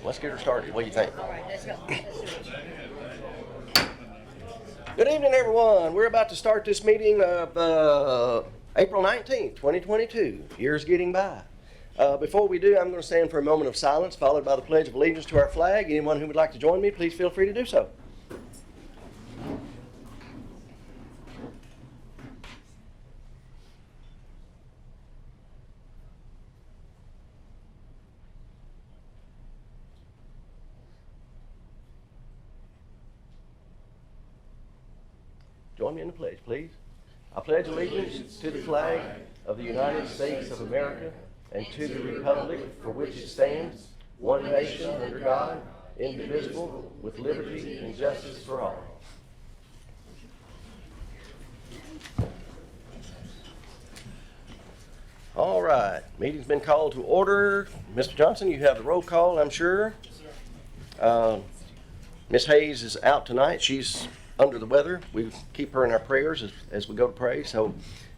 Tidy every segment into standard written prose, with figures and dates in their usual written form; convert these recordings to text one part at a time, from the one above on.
let's get her started. What do you think? All right, let's go. Good evening, everyone. We're about to start this meeting of April 19th, 2022. Year's getting by. Before we do, I'm going to stand for a moment of silence, followed by the Pledge of Allegiance to our flag. Anyone who would like to join me, please feel free to do so. Join me in the pledge, please. I pledge allegiance to the flag of the United States of America and to the republic for which it stands, one nation under God, indivisible, with liberty and justice for all. All right, meeting's been called to order. Mr. Johnson, you have the roll call, I'm sure. Ms. Hayes is out tonight. She's under the weather. We keep her in our prayers as we go to pray. So,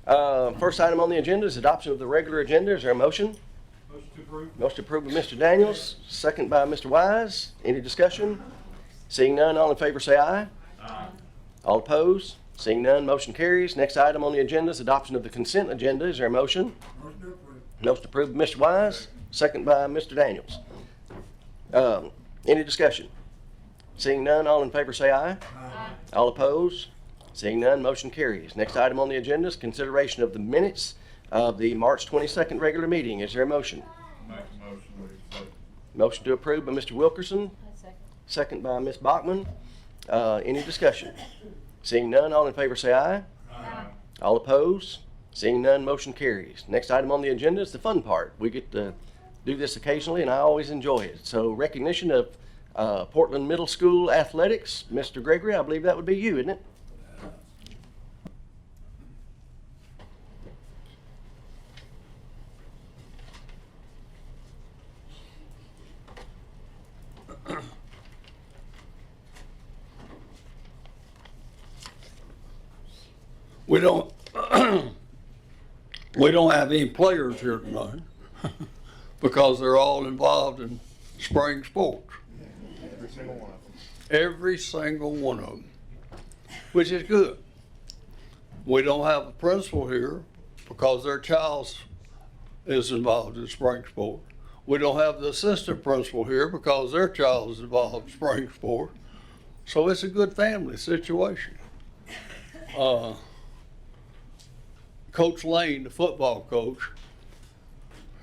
first item on the agenda is adoption of the regular agenda. Is there a motion? Motion to approve. Motion approved by Mr. Daniels, second by Mr. Wise. Any discussion? Seeing none, all in favor say aye. Aye. All opposed? Seeing none, motion carries. Next item on the agenda is adoption of the consent agenda. Is there a motion? Motion to approve. Motion approved by Mr. Wise, second by Mr. Daniels. Any discussion? Seeing none, all in favor say aye. Aye. All opposed? Seeing none, motion carries. Next item on the agenda is consideration of the minutes of the March 22nd regular meeting. Is there a motion? Make a motion, we accept. Motion to approve by Mr. Wilkerson, second by Ms. Bachman. Any discussion? Seeing none, all in favor say aye. Aye. All opposed? Seeing none, motion carries. Next item on the agenda is the fun part. We get to do this occasionally, and I always enjoy it. So recognition of Portland Middle School athletics. Mr. Gregory, I believe that would be you, isn't it? We don't we don't have any players here tonight because they're all involved in spring sports. Every single one of them. Every single one of them, which is good. We don't have a principal here because their child is involved in spring sport. We don't have the assistant principal here because their child is involved in spring sport. So it's a good family situation. Coach Lane, the football coach,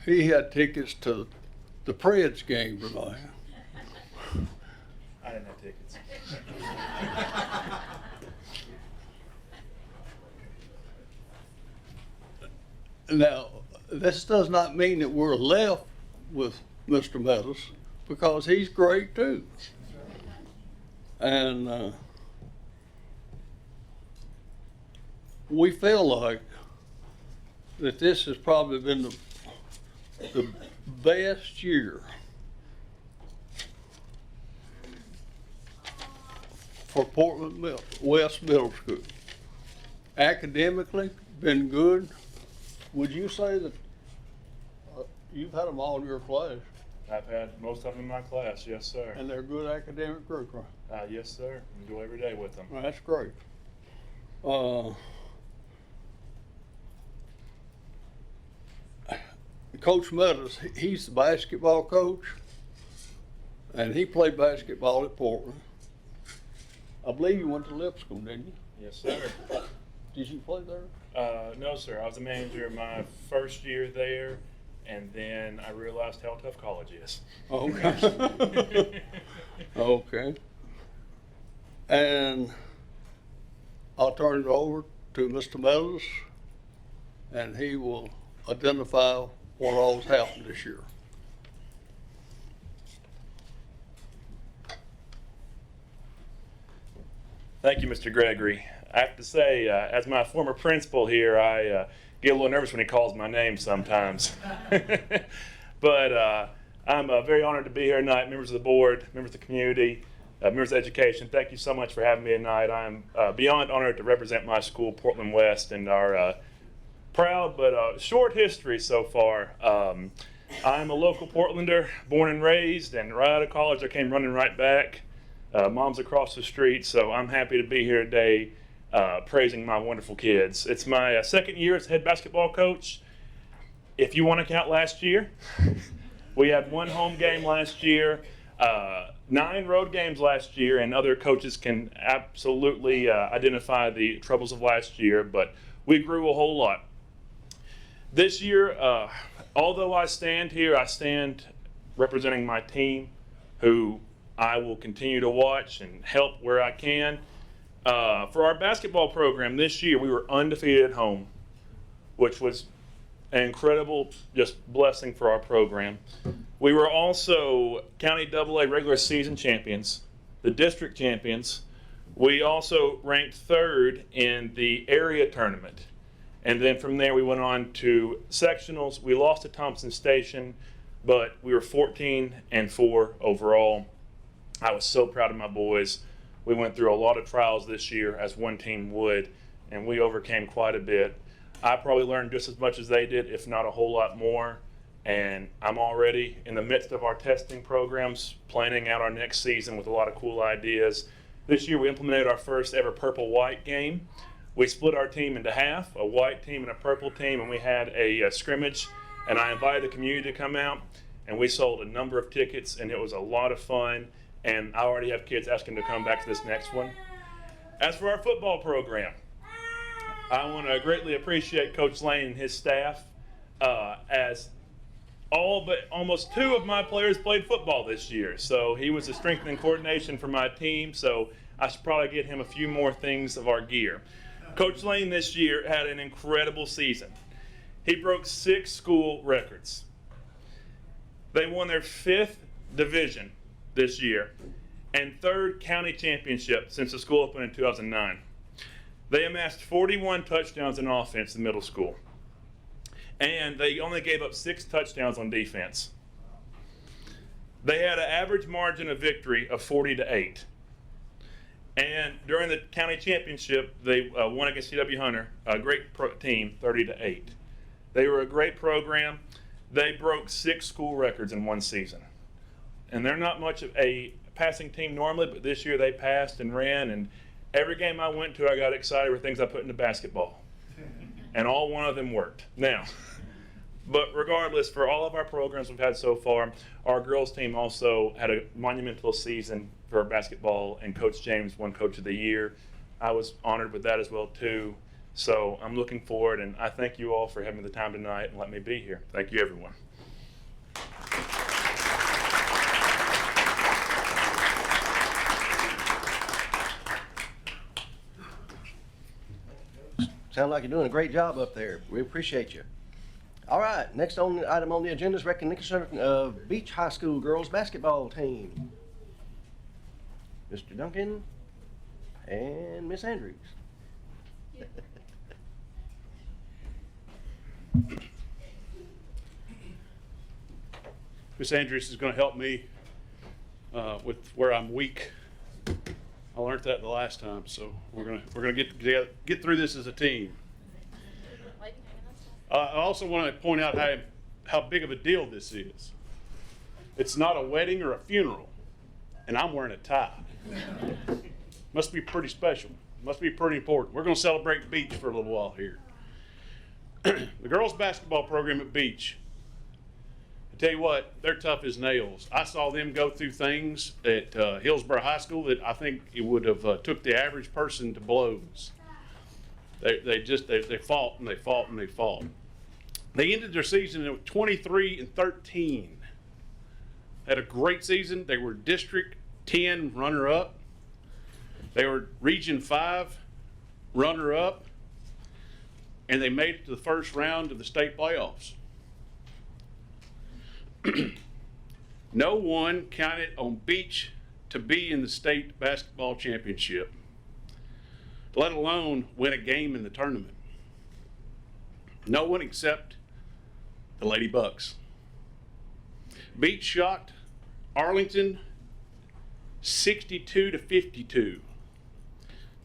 he had tickets to the Preds game tonight. I didn't have tickets. Now, this does not mean that we're left with Mr. Meadows because he's great too. And we feel like that this has probably been the best year for Portland West Middle School. Academically, been good. Would you say that you've had them all in your class I've had most of them in my class, yes, sir. and they're a good academic group, right? Yes, sir. Enjoy every day with them. Well, that's great. Coach Meadows, he's the basketball coach, and he played basketball at Portland. I believe you went to Lipscomb, didn't you? Yes, sir. Did you play there? No, sir. I was the manager my first year there, and then I realized how tough college is. Okay. Okay. And I'll turn it over to Mr. Meadows, and he will identify what all's happened this year. Thank you, Mr. Gregory. I have to say, as my former principal here, I get a little nervous when he calls my name sometimes. But I'm very honored to be here tonight, members of the board, members of the community, members of education. Thank you so much for having me tonight. I'm beyond honored to represent my school, Portland West, and our proud but short history so far. I'm a local Portlander, born and raised, and right out of college I came running right back. Mom's across the street, so I'm happy to be here today praising my wonderful kids. It's my second year as head basketball coach. If you want to count last year, we had 1 home game last year, 9 road games last year, and other coaches can absolutely identify the troubles of last year, but we grew a whole lot. This year, although I stand here, I stand representing my team, who I will continue to watch and help where I can. For our basketball program this year, we were undefeated at home, which was an incredible just blessing for our program. We were also County AA regular season champions, the district champions. We also ranked 3rd in the area tournament. And then from there we went on to sectionals. We lost to Thompson Station, but we were 14-4 overall. I was so proud of my boys. We went through a lot of trials this year, as one team would, and we overcame quite a bit. I probably learned just as much as they did, if not a whole lot more. And I'm already in the midst of our testing programs, planning out our next season with a lot of cool ideas. This year we implemented our first ever purple-white game. We split our team into half, a white team and a purple team, and we had a scrimmage. And I invited the community to come out, and we sold a number of tickets, and it was a lot of fun. And I already have kids asking to come back to this next one. As for our football program, I want to greatly appreciate Coach Lane and his staff, as all but almost 2 of my players played football this year. So he was a strength and coordination for my team, so I should probably get him a few more things of our gear. Coach Lane this year had an incredible season. He broke 6 school records. They won their 5th division this year and 3rd county championship since the school opened in 2009. They amassed 41 touchdowns in offense in middle school, and they only gave up 6 touchdowns on defense. They had an average margin of victory of 40-8. And during the county championship, they won against C.W. Hunter, a great team, 30-8. They were a great program. They broke 6 school records in one season. And they're not much of a passing team normally, but this year they passed and ran, and every game I went to, I got excited with things I put into basketball. And all one of them worked. Now, but regardless, for all of our programs we've had so far, our girls team also had a monumental season for basketball, and Coach James won Coach of the Year. I was honored with that as well, too. So I'm looking forward, and I thank you all for having the time tonight and letting me be here. Thank you, everyone. Sound like you're doing a great job up there. We appreciate you. All right, next item on the agenda is recognition of Beach High School girls basketball team. Mr. Duncan and Miss Andrews. Miss Andrews is going to help me with where I'm weak. I learned that the last time, so we're gonna get through this as a team. I also want to point out how big of a deal this is. It's not a wedding or a funeral, and I'm wearing a tie. Must be pretty special. Must be pretty important. We're going to celebrate Beach for a little while here. The girls basketball program at Beach, I tell you what, they're tough as nails. I saw them go through things at Hillsborough High School that I think it would have took the average person to blows. They fought and they fought and they fought. They ended their season at 23-13. Had a great season. They were District 10 runner-up. They were Region 5 runner-up, and they made it to the first round of the state playoffs. No one counted on Beach to be in the state basketball championship, let alone win a game in the tournament. No one except the Lady Bucks. Beach shocked Arlington 62-52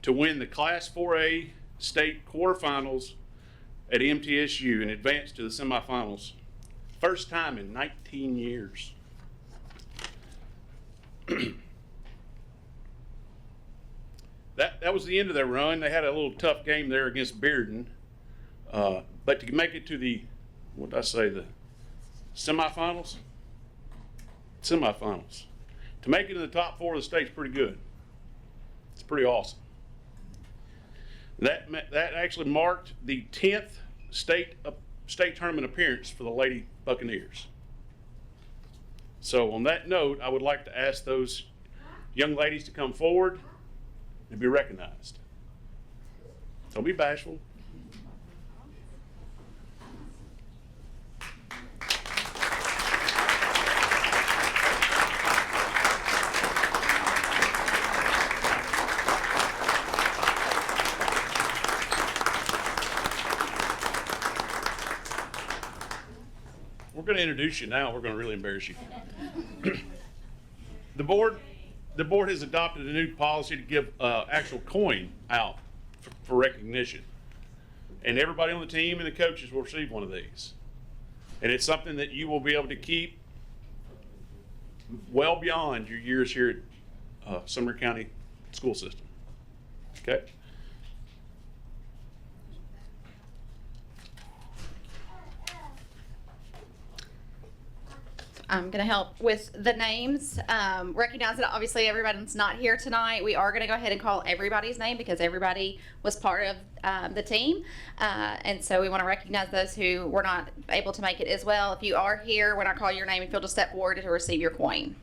to win the Class 4A state quarterfinals at MTSU and advance to the semifinals First time in 19 years. That was the end of their run. They had a little tough game there against Bearden. But to make it to the, what did I say, the semifinals? Semifinals. To make it in the top 4 of the state's pretty good. It's pretty awesome. That actually marked the 10th state tournament appearance for the Lady Buccaneers. So on that note, I would like to ask those young ladies to come forward and be recognized. Don't be bashful. We're going to introduce you now. We're going to really embarrass you. The board has adopted a new policy to give actual coin out for recognition. And everybody on the team and the coaches will receive one of these. And it's something that you will be able to keep well beyond your years here at Sumner County School System. Okay? I'm going to help with the names. Recognize that obviously everybody's not here tonight. We are going to go ahead and call everybody's name because everybody was part of the team. And so we want to recognize those who were not able to make it as well. If you are here, when I call your name, feel to step forward to receive your coin.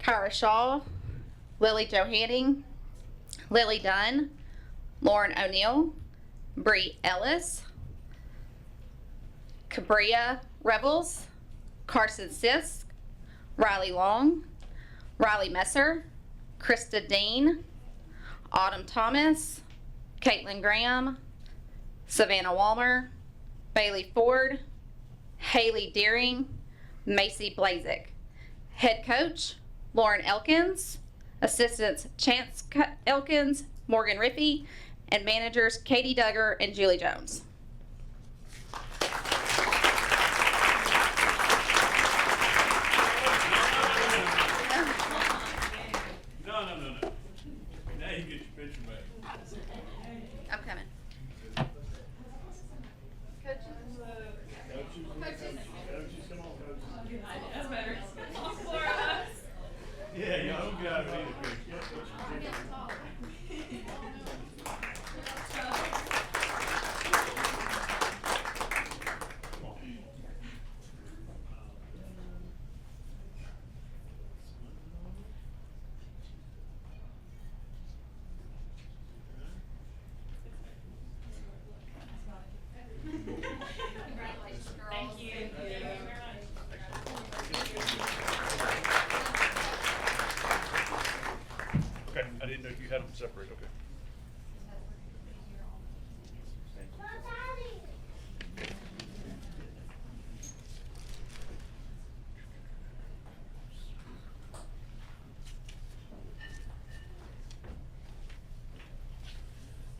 Kyra Shaw, Lily Johanning, Lily Dunn, Lauren O'Neill, Bree Ellis, Cabria Rebels, Carson Sisk, Riley Long, Riley Messer, Krista Dean, Autumn Thomas, Caitlin Graham, Savannah Walmer, Bailey Ford, Haley Deering, Macy Blazik. Head coach, Lauren Elkins. Assistants, Chance Elkins, Morgan Rippey, and managers, Katie Duggar and Julie Jones. No. Now you get your picture back. I'm coming. Coaches, come on, coaches. That's better. Yeah, y'all don't get out of it either. Okay, I didn't know if you had them separate, okay.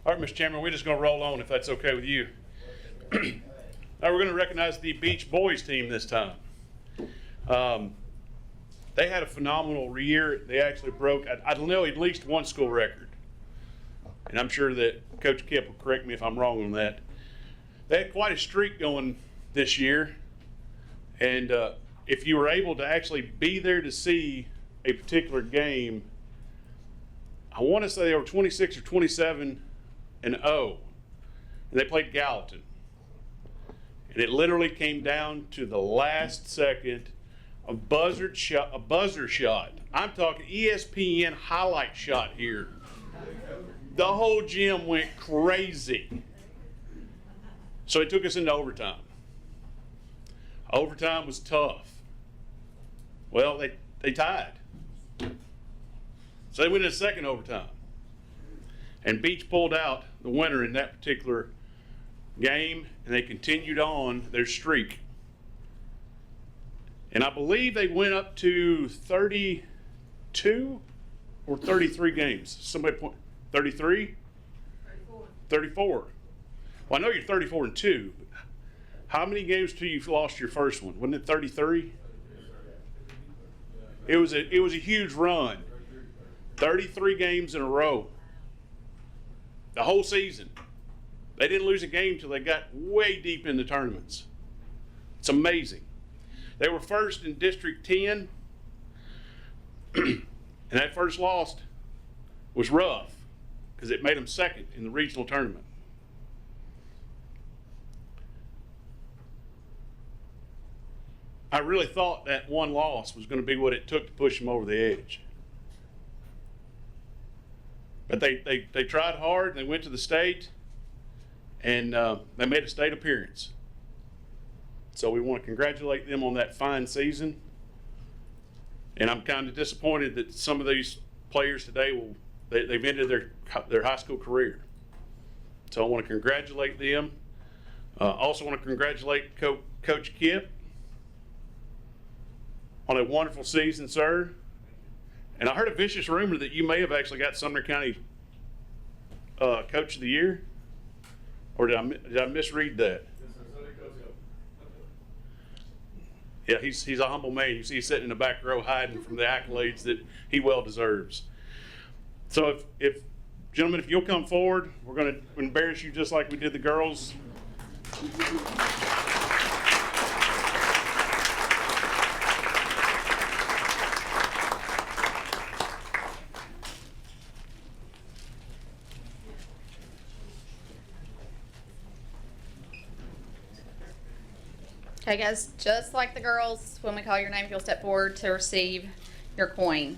All right, Mr. Chairman, we're just gonna roll on if that's okay with you. Now we're gonna recognize the Beach Boys team this time. They had a phenomenal year. They actually broke, I know, at least one school record. And I'm sure that Coach Kip will correct me if I'm wrong on that. They had quite a streak going this year. And if you were able to actually be there to see a particular game, I want to say they were 26 or 27-0. And they played Gallatin. And it literally came down to the last second. A buzzer shot. I'm talking ESPN highlight shot here. The whole gym went crazy. So it took us into overtime. Overtime was tough. Well, they tied. So they went into second overtime. And Beach pulled out the winner in that particular game, and they continued on their streak. And I believe they went up to 32 or 33 games. Somebody point 33? 34. 34. Well, I know you're 34-2. But How many games till you lost your first one? Wasn't it 33? It was a huge run. 33 games in a row. The whole season. They didn't lose a game till they got way deep in the tournaments. It's amazing. They were first in District 10, and that first loss was rough because it made them second in the regional tournament. I really thought that one loss was going to be what it took to push them over the edge. But they tried hard, and they went to the state, and they made a state appearance. So we want to congratulate them on that fine season. And I'm kind of disappointed that some of these players today they've ended their high school career. So I want to congratulate them. Also want to congratulate Coach Kip on a wonderful season, sir. And I heard a vicious rumor that you may have actually got Sumner County Coach of the Year. Or did I misread that? Yeah, he's a humble man. You see he's sitting in the back row hiding from the accolades that he well deserves. So if gentlemen, if you'll come forward, we're going to embarrass you just like we did the girls. Okay, guys, just like the girls, when we call your name, you'll step forward to receive your coin.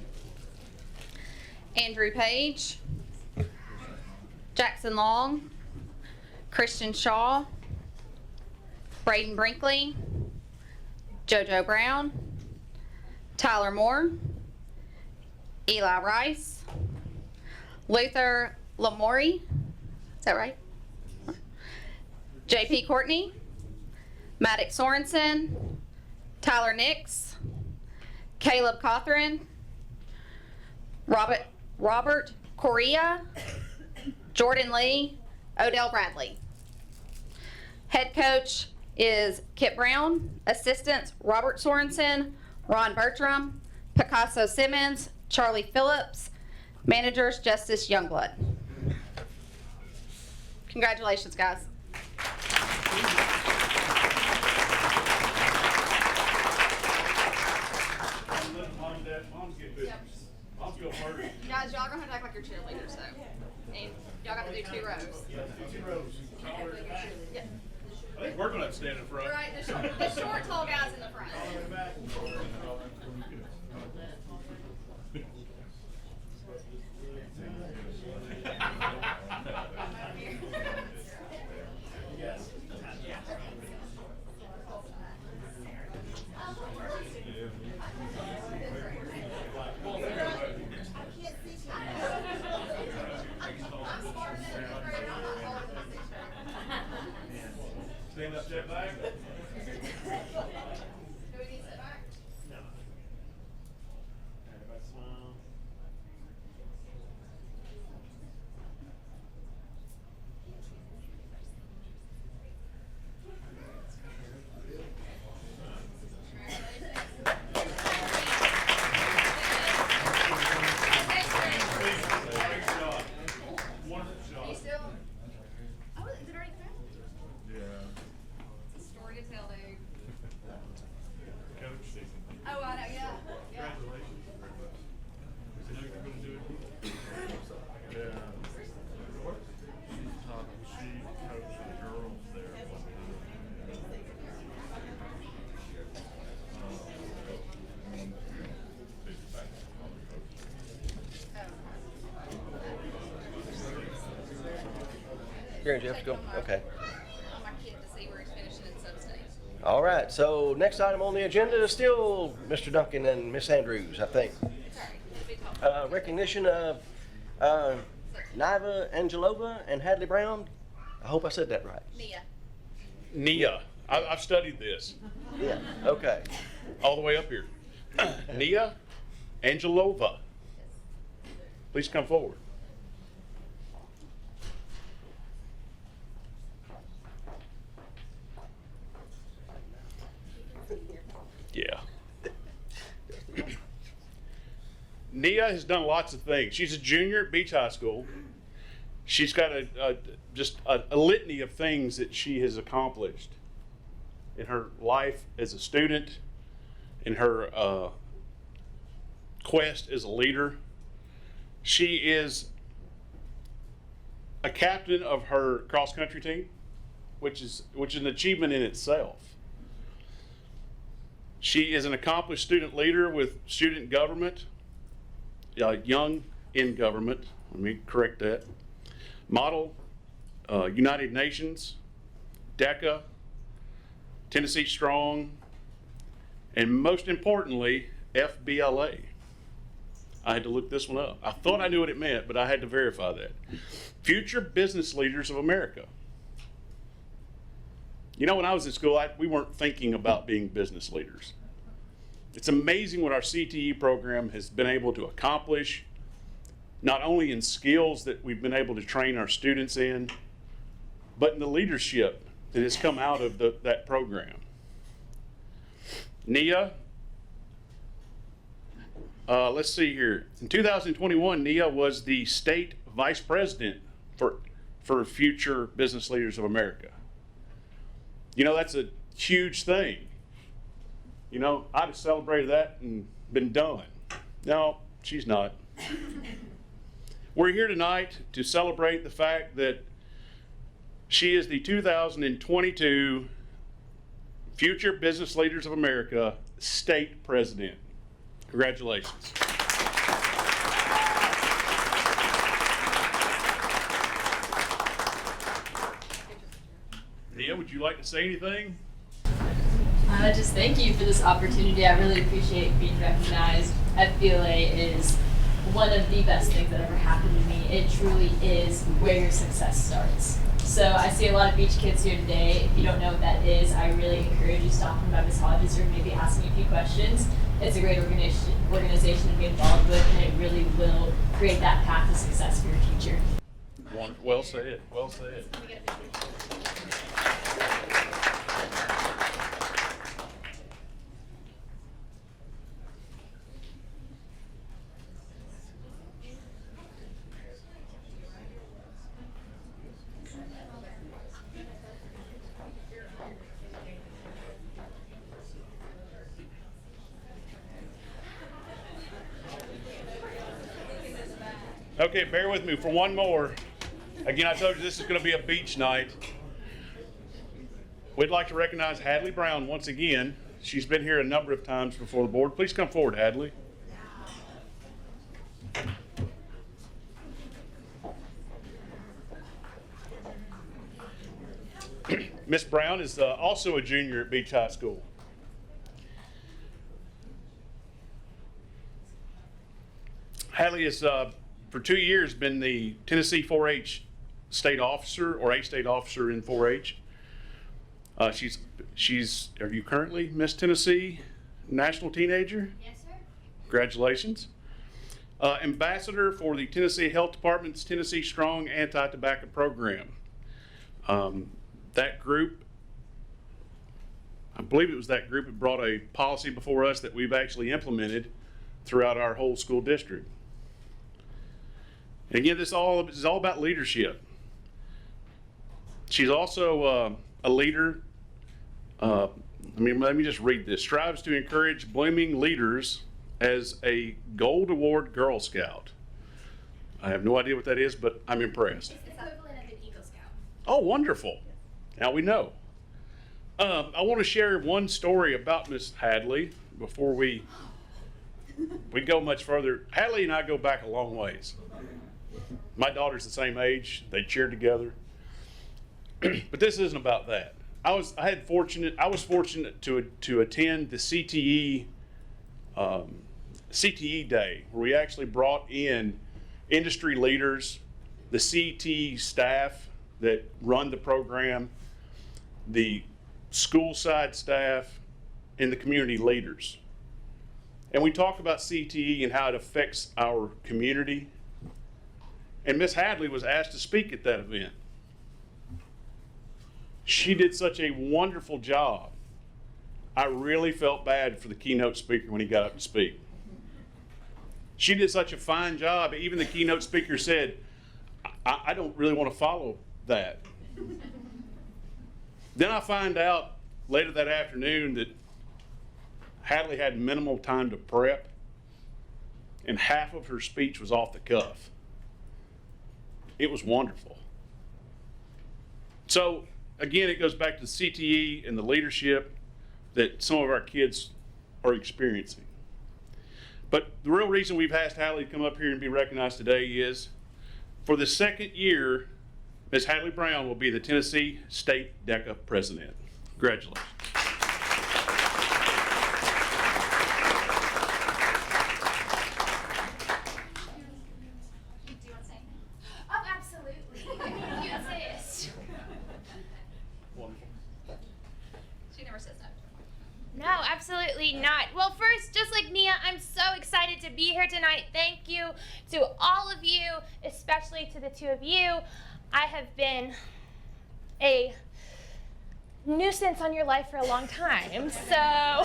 Andrew Page, Jackson Long, Christian Shaw, Braden Brinkley, JoJo Brown, Tyler Moore, Eli Rice, Luther Lamori, is that right? JP Courtney, Maddox Sorensen, Tyler Nix, Caleb Cothran, Robert Correa, Jordan Lee, Odell Bradley. Head coach is Kip Brown. Assistants Robert Sorensen, Ron Bertram, Picasso Simmons, Charlie Phillips. Managers Justice Youngblood. Congratulations, guys. Guys, y'all gonna have to act like you're cheerleaders though. And y'all got to do 2 rows. Yeah, 2 rows. Yeah. I think we're going to have to stand in front. Right, the short, tall guys in the front. Stand up, step back. Do we need to sit back? No. Everybody smile. You still? Oh, is it already filmed? It's a story to tell, dude. Coach. Oh, I know, yeah. Congratulations. I know you're going to do it. Yeah. She coached the girls there. Here, Jeff, go. Okay. On my kid to see where he's finishing in sub-state. All right. So next item on the agenda is still Mr. Duncan and Miss Andrews, I think. Sorry, to be tall. Recognition of Niva Angelova and Hadley Brown. I hope I said that right. Nia. Nia. I've studied this Yeah. Okay. all the way up here. Nia Angelova. Please come forward. Nia has done lots of things. She's a junior at Beach High School. She's got just a litany of things that she has accomplished in her life as a student, in her quest as a leader. She is a captain of her cross-country team, which is an achievement in itself. She is an accomplished student leader with student government, young in government, let me correct that, model, United Nations, DECA, Tennessee Strong, and most importantly, FBLA. I had to look this one up. I thought I knew what it meant, but I had to verify that. Future Business Leaders of America. You know, when I was in school, we weren't thinking about being business leaders. It's amazing what our CTE program has been able to accomplish, not only in skills that we've been able to train our students in, but in the leadership that has come out of that program. Nia, let's see here. In 2021, Nia was the state vice president for Future Business Leaders of America. You know, that's a huge thing. You know, I'd have celebrated that and been done. No, she's not. We're here tonight to celebrate the fact that she is the 2022 Future Business Leaders of America state president. Congratulations. Nia, would you like to say anything? Just thank you for this opportunity. I really appreciate being recognized. FBLA is one of the best things that ever happened to me. It truly is where your success starts. So I see a lot of beach kids here today. If you don't know what that is, I really encourage you to stop in by Ms. Hodges or maybe ask me a few questions. It's a great organization to be involved with, and it really will create that path to success for your future. Well said. Well said. Okay, bear with me for one more. Again, I told you this is going to be a beach night. We'd like to recognize Hadley Brown once again. She's been here a number of times before the board. Please come forward, Hadley. Miss Brown is also a junior at Beach High School. Hadley has, for 2 years, been the Tennessee 4-H state officer, or a state officer in 4-H. She's, are you currently Miss Tennessee National Teenager? Yes, sir. Congratulations. Ambassador for the Tennessee Health Department's Tennessee Strong Anti-Tobacco Program. That group, I believe it was that group that brought a policy before us that we've actually implemented throughout our whole school district. And again, this is all about leadership. She's also a leader. Let me just read this. Strives to encourage blooming leaders as a Gold Award Girl Scout. I have no idea what that is, but I'm impressed. It's the equivalent of an Eagle Scout. Oh, wonderful. Now we know. I want to share one story about Miss Hadley before we go much further. Hadley and I go back a long ways. My daughter's the same age. They cheered together. But this isn't about that. I was fortunate to attend the CTE Day, where we actually brought in industry leaders, the CTE staff that run the program, the school side staff, and the community leaders. And we talk about CTE and how it affects our community. And Miss Hadley was asked to speak at that event. She did such a wonderful job. I really felt bad for the keynote speaker when he got up to speak. She did such a fine job. Even the keynote speaker said, I don't really want to follow that. Then I find out later that afternoon that Hadley had minimal time to prep, and half of her speech was off the cuff. It was wonderful. So, again, it goes back to CTE and the leadership that some of our kids are experiencing. But the real reason we've asked Hadley to come up here and be recognized today is for the second year, Ms. Hadley Brown will be the Tennessee State DECA president. Congratulations. Do you want to say anything? Oh, absolutely. You insist. Wonderful. She never says no. No, absolutely not. Well, first, just like Nia, I'm so excited to be here tonight. Thank you to all of you, especially to the two of you. I have been a nuisance on your life for a long time, so I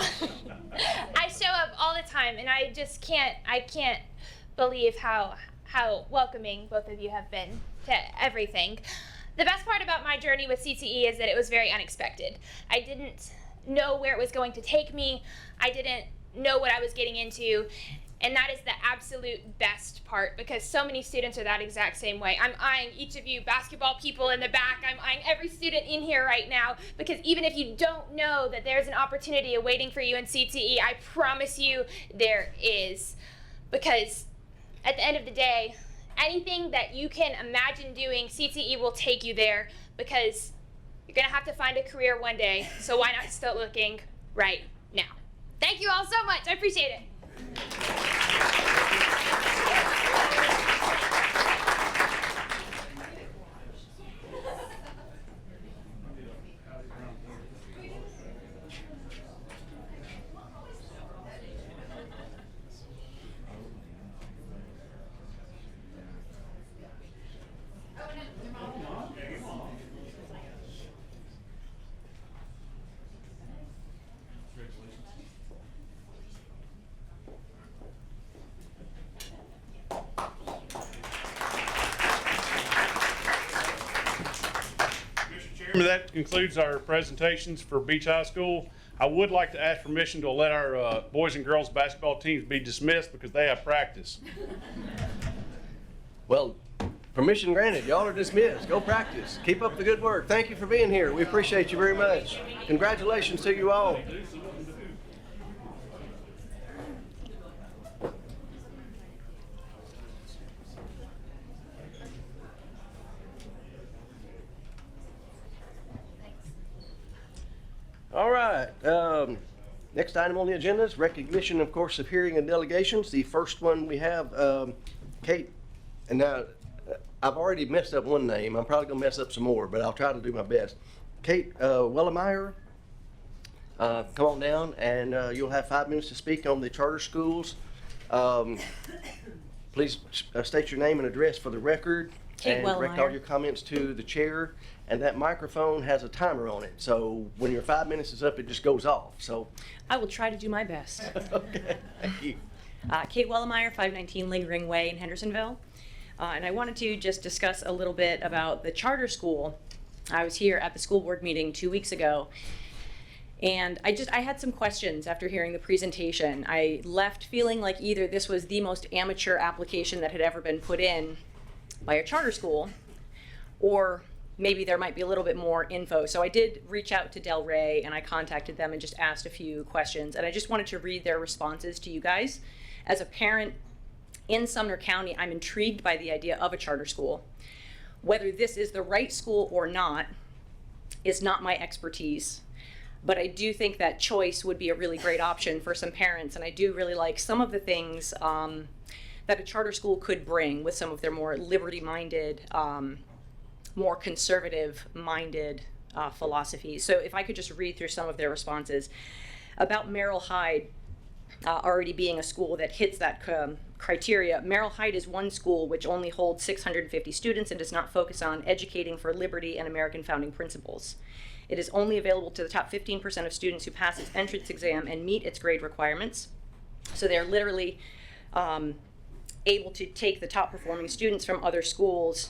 show up all the time, and I can't believe how welcoming both of you have been to everything. The best part about my journey with CTE is that it was very unexpected. I didn't know where it was going to take me. I didn't know what I was getting into. And that is the absolute best part, because so many students are that exact same way. I'm eyeing each of you basketball people in the back. I'm eyeing every student in here right now, because even if you don't know that there's an opportunity awaiting for you in CTE, I promise you there is. Because at the end of the day, anything that you can imagine doing, CTE will take you there, because you're gonna have to find a career one day. So why not start looking right now? Thank you all so much. I appreciate it. That concludes our presentations for Beach High School. I would like to ask permission to let our boys and girls basketball teams be dismissed because they have practice. Well, permission granted. Y'all are dismissed. Go practice. Keep up the good work. Thank you for being here. We appreciate you very much. Congratulations to you all. All right. Next item on the agenda is recognition, of course, of hearing and delegations. The first one we have, Kate, and now I've already messed up one name. I'm probably gonna mess up some more, but I'll try to do my best. Kate Wellemeyer, come on down, and you'll have 5 minutes to speak on the charter schools. Please state your name and address for the record. Kate and direct all Wellemeyer. your comments to the chair. And that microphone has a timer on it, so when your 5 minutes is up, it just goes off. So, I will try to do my best. okay, thank you. Kate Wellemeyer, 519 Lingering Way in Hendersonville. And I wanted to just discuss a little bit about the charter school. I was here at the school board meeting 2 weeks ago, and I had some questions after hearing the presentation. I left feeling like either this was the most amateur application that had ever been put in by a charter school, or maybe there might be a little bit more info. So I did reach out to Del Rey, and I contacted them and just asked a few questions. And I just wanted to read their responses to you guys. As a parent in Sumner County, I'm intrigued by the idea of a charter school. Whether this is the right school or not is not my expertise. But I do think that choice would be a really great option for some parents. And I do really like some of the things that a charter school could bring with some of their more liberty-minded, more conservative-minded philosophies. So if I could just read through some of their responses. About Merrill Hyde already being a school that hits that criteria. Merrill Hyde is one school which only holds 650 students and does not focus on educating for liberty and American founding principles. It is only available to the top 15% of students who pass its entrance exam and meet its grade requirements. So they're literally able to take the top performing students from other schools.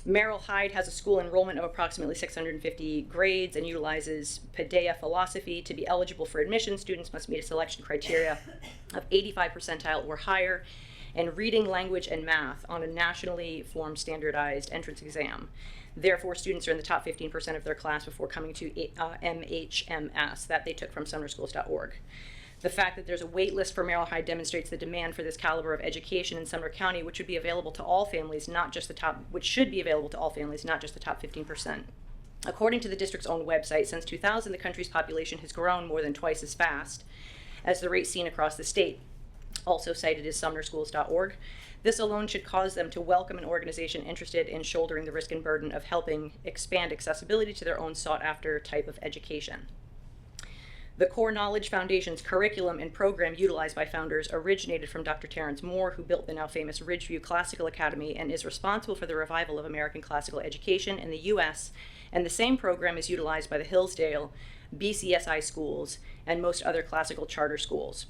Merrill Hyde has a school enrollment of approximately 650 grades and utilizes Paideia philosophy. To be eligible for admission, students must meet a selection criteria of 85 percentile or higher in reading, language, and math on a nationally formed standardized entrance exam. Therefore, students are in the top 15% of their class before coming to MHMS that they took from sumnerschools.org. The fact that there's a wait list for Merrill Hyde demonstrates the demand for this caliber of education in Sumner County, which would be available to all families, not just the top, which should be available to all families, not just the top 15%. According to the district's own website, since 2000, the country's population has grown more than twice as fast as the rate seen across the state. Also cited is sumnerschools.org. This alone should cause them to welcome an organization interested in shouldering the risk and burden of helping expand accessibility to their own sought-after type of education. The Core Knowledge Foundation's curriculum and program utilized by founders originated from Dr. Terrence Moore, who built the now famous Ridgeview Classical Academy and is responsible for the revival of American classical education in the U.S., and the same program is utilized by the Hillsdale, BCSI schools, and most other classical charter schools.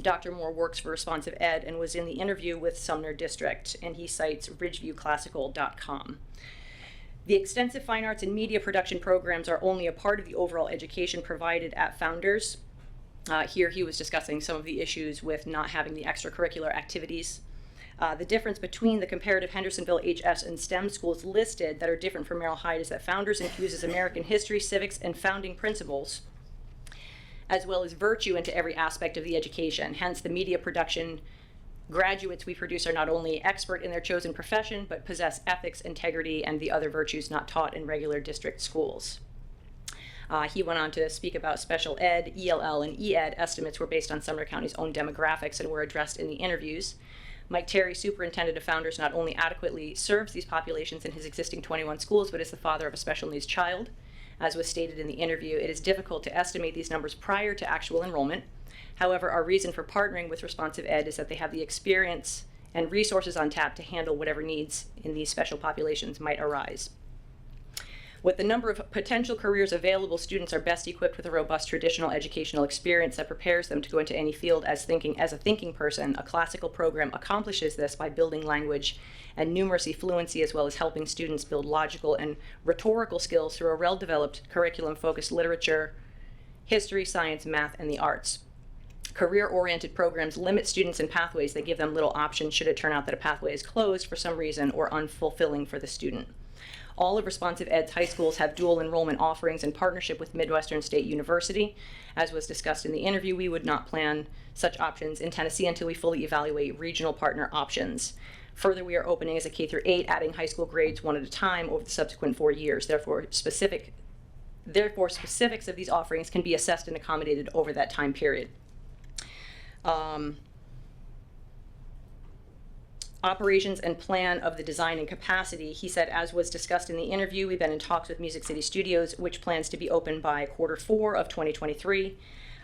Dr. Moore works for Responsive Ed and was in the interview with Sumner District, and he cites ridgeviewclassical.com. The extensive fine arts and media production programs are only a part of the overall education provided at Founders. Here he was discussing some of the issues with not having the extracurricular activities. The difference between the comparative Hendersonville, HS, and STEM schools listed that are different from Merrill Hyde is that Founders infuses American history, civics, and founding principles, as well as virtue into every aspect of the education. Hence, the media production graduates we produce are not only expert in their chosen profession, but possess ethics, integrity, and the other virtues not taught in regular district schools. He went on to speak about special ed, ELL, and ED estimates were based on Sumner County's own demographics and were addressed in the interviews. Mike Terry, superintendent of Founders, not only adequately serves these populations in his existing 21 schools, but is the father of a special needs child. As was stated in the interview, it is difficult to estimate these numbers prior to actual enrollment. However, our reason for partnering with Responsive Ed is that they have the experience and resources on tap to handle whatever needs in these special populations might arise. With the number of potential careers available, students are best equipped with a robust traditional educational experience that prepares them to go into any field as a thinking person. A classical program accomplishes this by building language and numeracy fluency, as well as helping students build logical and rhetorical skills through a well-developed curriculum-focused literature, history, science, math, and the arts. Career-oriented programs limit students in pathways that give them little option should it turn out that a pathway is closed for some reason or unfulfilling for the student. All of Responsive Ed's high schools have dual enrollment offerings in partnership with Midwestern State University. As was discussed in the interview, we would not plan such options in Tennessee until we fully evaluate regional partner options. Further, we are opening as a K-8, adding high school grades one at a time over the subsequent 4 years. Therefore, specifics of these offerings can be assessed and accommodated over that time period. Operations and plan of the design and capacity. He said, as was discussed in the interview, we've been in talks with Music City Studios, which plans to be open by Q4 of 2023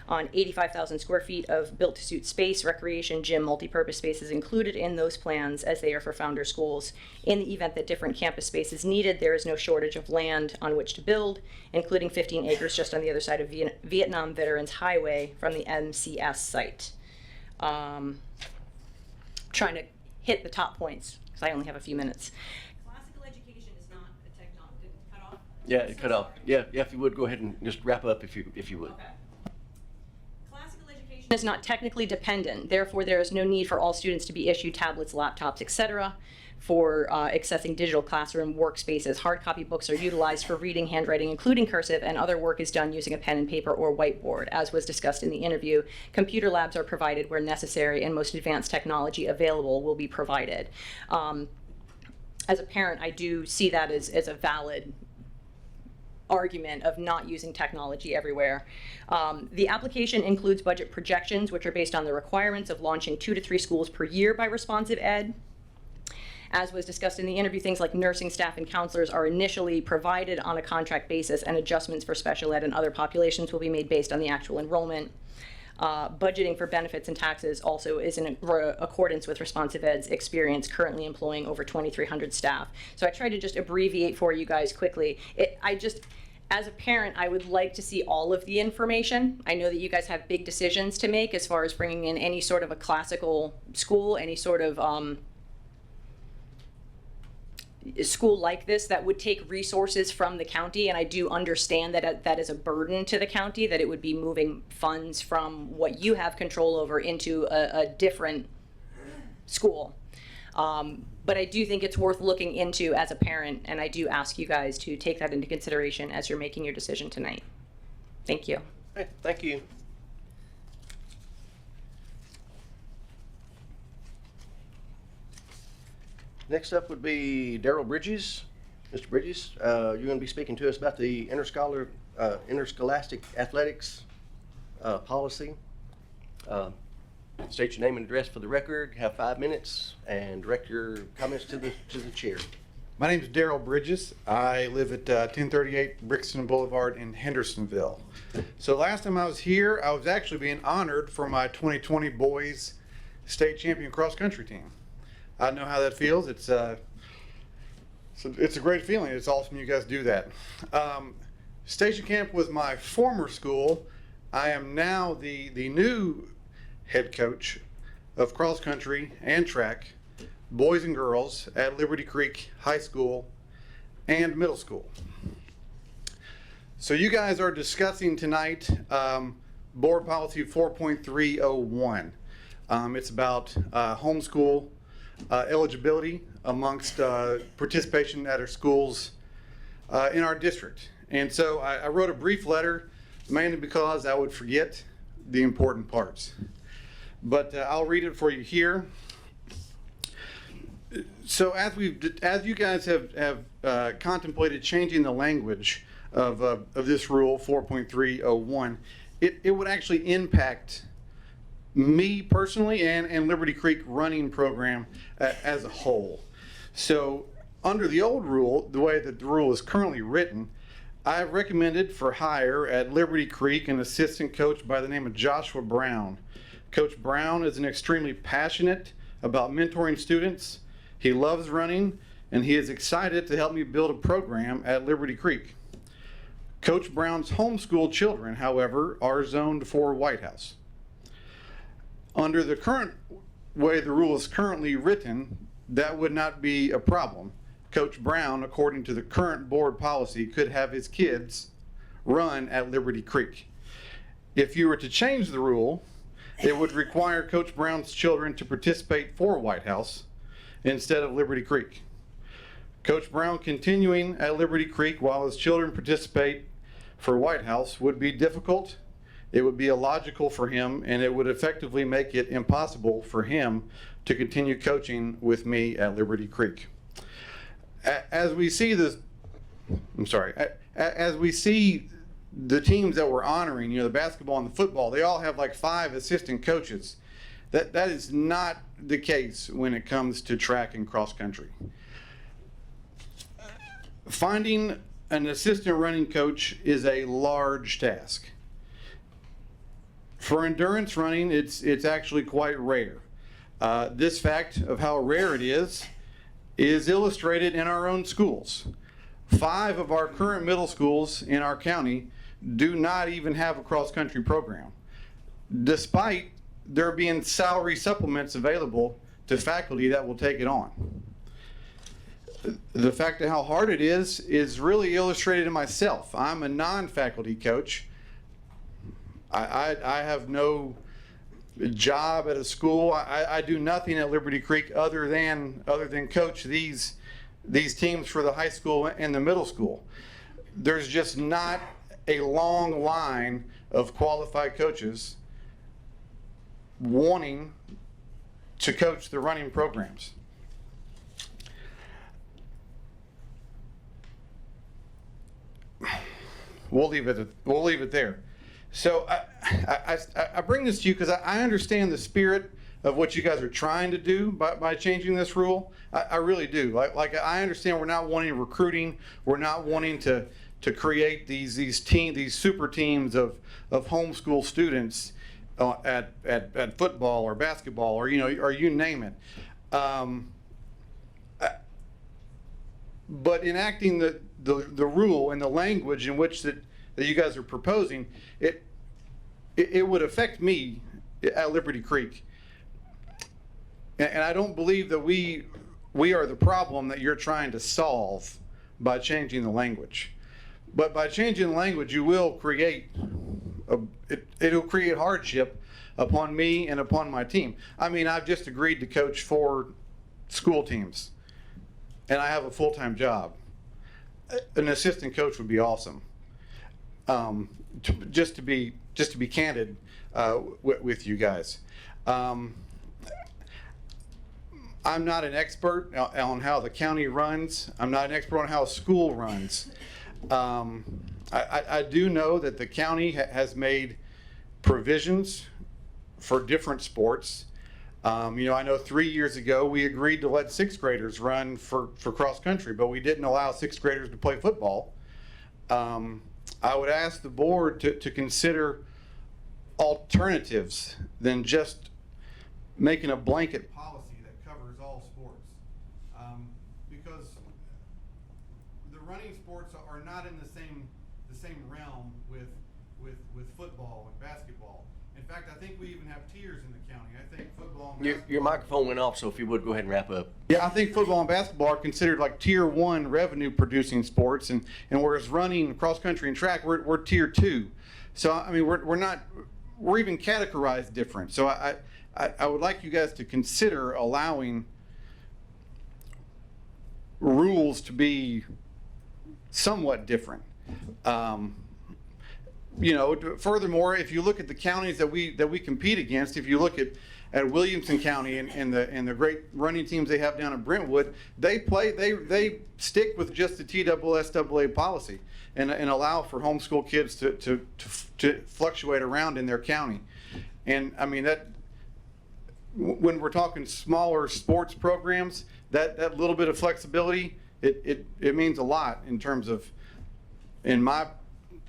on 85,000 square feet of built-to-suit space. Recreation, gym, multi-purpose space is included in those plans as they are for founder schools. In the event that different campus space is needed, there is no shortage of land on which to build, including 15 acres just on the other side of Vietnam Veterans Highway from the MCS site. Trying to hit the top points, because I only have a few minutes. Classical education is not a technology. Did it cut off? Yeah, it cut off. Yeah, if you would, go ahead and just wrap up if you would. Okay. Classical education is not technically dependent. Therefore, there is no need for all students to be issued tablets, laptops, etc. for accessing digital classroom workspaces. Hard copy books are utilized for reading, handwriting, including cursive, and other work is done using a pen and paper or whiteboard. As was discussed in the interview, computer labs are provided where necessary, and most advanced technology available will be provided. As a parent, I do see that as a valid argument of not using technology everywhere. The application includes budget projections, which are based on the requirements of launching 2 to 3 schools per year by Responsive Ed. As was discussed in the interview, things like nursing staff and counselors are initially provided on a contract basis, and adjustments for special ed and other populations will be made based on the actual enrollment. Budgeting for benefits and taxes also is in accordance with Responsive Ed's experience, currently employing over 2,300 staff. So I tried to just abbreviate for you guys quickly. As a parent, I would like to see all of the information. I know that you guys have big decisions to make as far as bringing in any sort of a classical school, any sort of school like this that would take resources from the county, and I do understand that that is a burden to the county, that it would be moving funds from what you have control over into a different school. But I do think it's worth looking into as a parent, and I do ask you guys to take that into consideration as you're making your decision tonight. Thank you. Okay, thank you. Next up would be Daryl Bridges. Mr. Bridges, you're going to be speaking to us about the interscholastic athletics policy. State your name and address for the record. Have 5 minutes and direct your comments to the chair. My name is Daryl Bridges. I live at 1038 Brixton Boulevard in Hendersonville. So last time I was here, I was actually being honored for my 2020 boys state champion cross country team. I know how that feels. It's a great feeling. It's awesome you guys do that. Station Camp was my former school. I am now the new head coach of cross country and track, boys and girls at Liberty Creek High School and middle school. So you guys are discussing tonight Board Policy 4.301. It's about homeschool eligibility amongst participation at our schools in our district. And so I wrote a brief letter mainly because I would forget the important parts. But I'll read it for you here. So as you guys have contemplated changing the language of this rule 4.301, it would actually impact me personally and Liberty Creek running program as a whole. So under the old rule, the way that the rule is currently written, I've recommended for hire at Liberty Creek an assistant coach by the name of Joshua Brown. Coach Brown is extremely passionate about mentoring students. He loves running, and he is excited to help me build a program at Liberty Creek. Coach Brown's homeschool children, however, are zoned for White House. Under the current way the rule is currently written, that would not be a problem. Coach Brown, according to the current board policy, could have his kids run at Liberty Creek. If you were to change the rule, it would require Coach Brown's children to participate for White House instead of Liberty Creek. Coach Brown continuing at Liberty Creek while his children participate for White House would be difficult. It would be illogical for him, and it would effectively make it impossible for him to continue coaching with me at Liberty Creek. As we see this, as we see the teams that we're honoring, the basketball and the football, they all have like 5 assistant coaches. That is not the case when it comes to track and cross country. Finding an assistant running coach is a large task. For endurance running, it's actually quite rare. This fact of how rare it is illustrated in our own schools. 5 of our current middle schools in our county do not even have a cross-country program, despite there being salary supplements available to faculty that will take it on. The fact of how hard it is really illustrated in myself. I'm a non-faculty coach. I have no job at a school. I do nothing at Liberty Creek other than coach these teams for the high school and the middle school. There's just not a long line of qualified coaches wanting to coach the running programs. We'll leave it there. So I bring this to you because I understand the spirit of what you guys are trying to do by changing this rule. I really do. Like I understand we're not wanting recruiting. We're not wanting to create these super teams of homeschool students at football or basketball or you name it. But enacting the rule and the language in which that you guys are proposing, it would affect me at Liberty Creek. And I don't believe that we are the problem that you're trying to solve by changing the language. But by changing the language, you will create it'll create hardship upon me and upon my team. I mean, I've just agreed to coach 4 school teams, and I have a full-time job. An assistant coach would be awesome. Just to be candid with you guys. I'm not an expert on how the county runs. I'm not an expert on how a school runs. I do know that the county has made provisions for different sports. I know 3 years ago we agreed to let 6th graders run for cross country, but we didn't allow 6th graders to play football. I would ask the board to consider alternatives than just making a blanket policy that covers all sports. Because the running sports are not in the same realm with football and basketball. In fact, I think we even have tiers in the county. I think football and Your microphone went off, so if you would go ahead and wrap up. Yeah, I think football and basketball are considered like tier 1 revenue producing sports, and whereas running, cross country, and track, we're tier 2. So I mean, we're even categorized different. So I would like you guys to consider allowing rules to be somewhat different. Furthermore, if you look at the counties that we compete against, if you look at Williamson County and the great running teams they have down in Brentwood, they stick with just the TSSAA policy and allow for homeschool kids to fluctuate around in their county. And I mean that when we're talking smaller sports programs, that little bit of flexibility, it means a lot in terms of, in my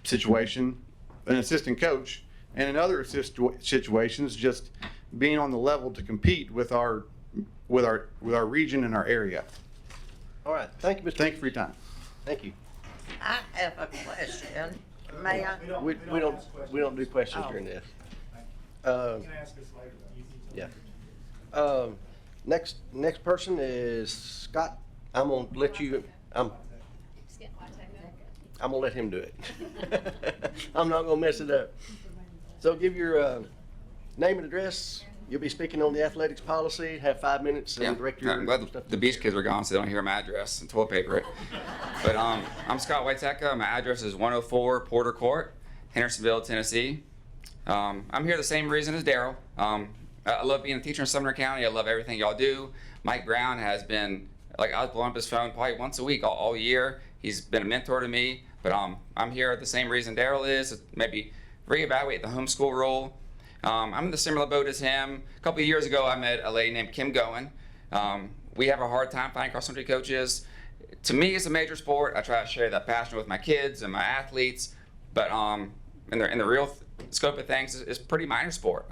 situation, an assistant coach, and in other situations, just being on the level to compete with our region and our area. All right, thank you, Mr. Thank you for your time. Thank you. I have a question. May I? We don't do questions during this. You can ask us later. Yeah. Next person is Scott. I'm gonna let him do it. I'm not gonna mess it up. So give your name and address. You'll be speaking on the athletics policy. Have 5 minutes and direct your I'm glad stuff. the beach kids are gone, so they don't hear my address and toilet paper it. But I'm Scott Whiteteca. My address is 104 Porter Court, Hendersonville, Tennessee. I'm here the same reason as Daryl. I love being a teacher in Sumner County. I love everything y'all do. Mike Brown has been, I was blowing up his phone probably once a week all year. He's been a mentor to me. But I'm here the same reason Daryl is, maybe reevaluate the homeschool rule. I'm in the similar boat as him. A couple of years ago, I met a lady named Kim Goen. We have a hard time finding cross-country coaches. To me, it's a major sport. I try to share that passion with my kids and my athletes. But in the real scope of things, it's pretty minor sport.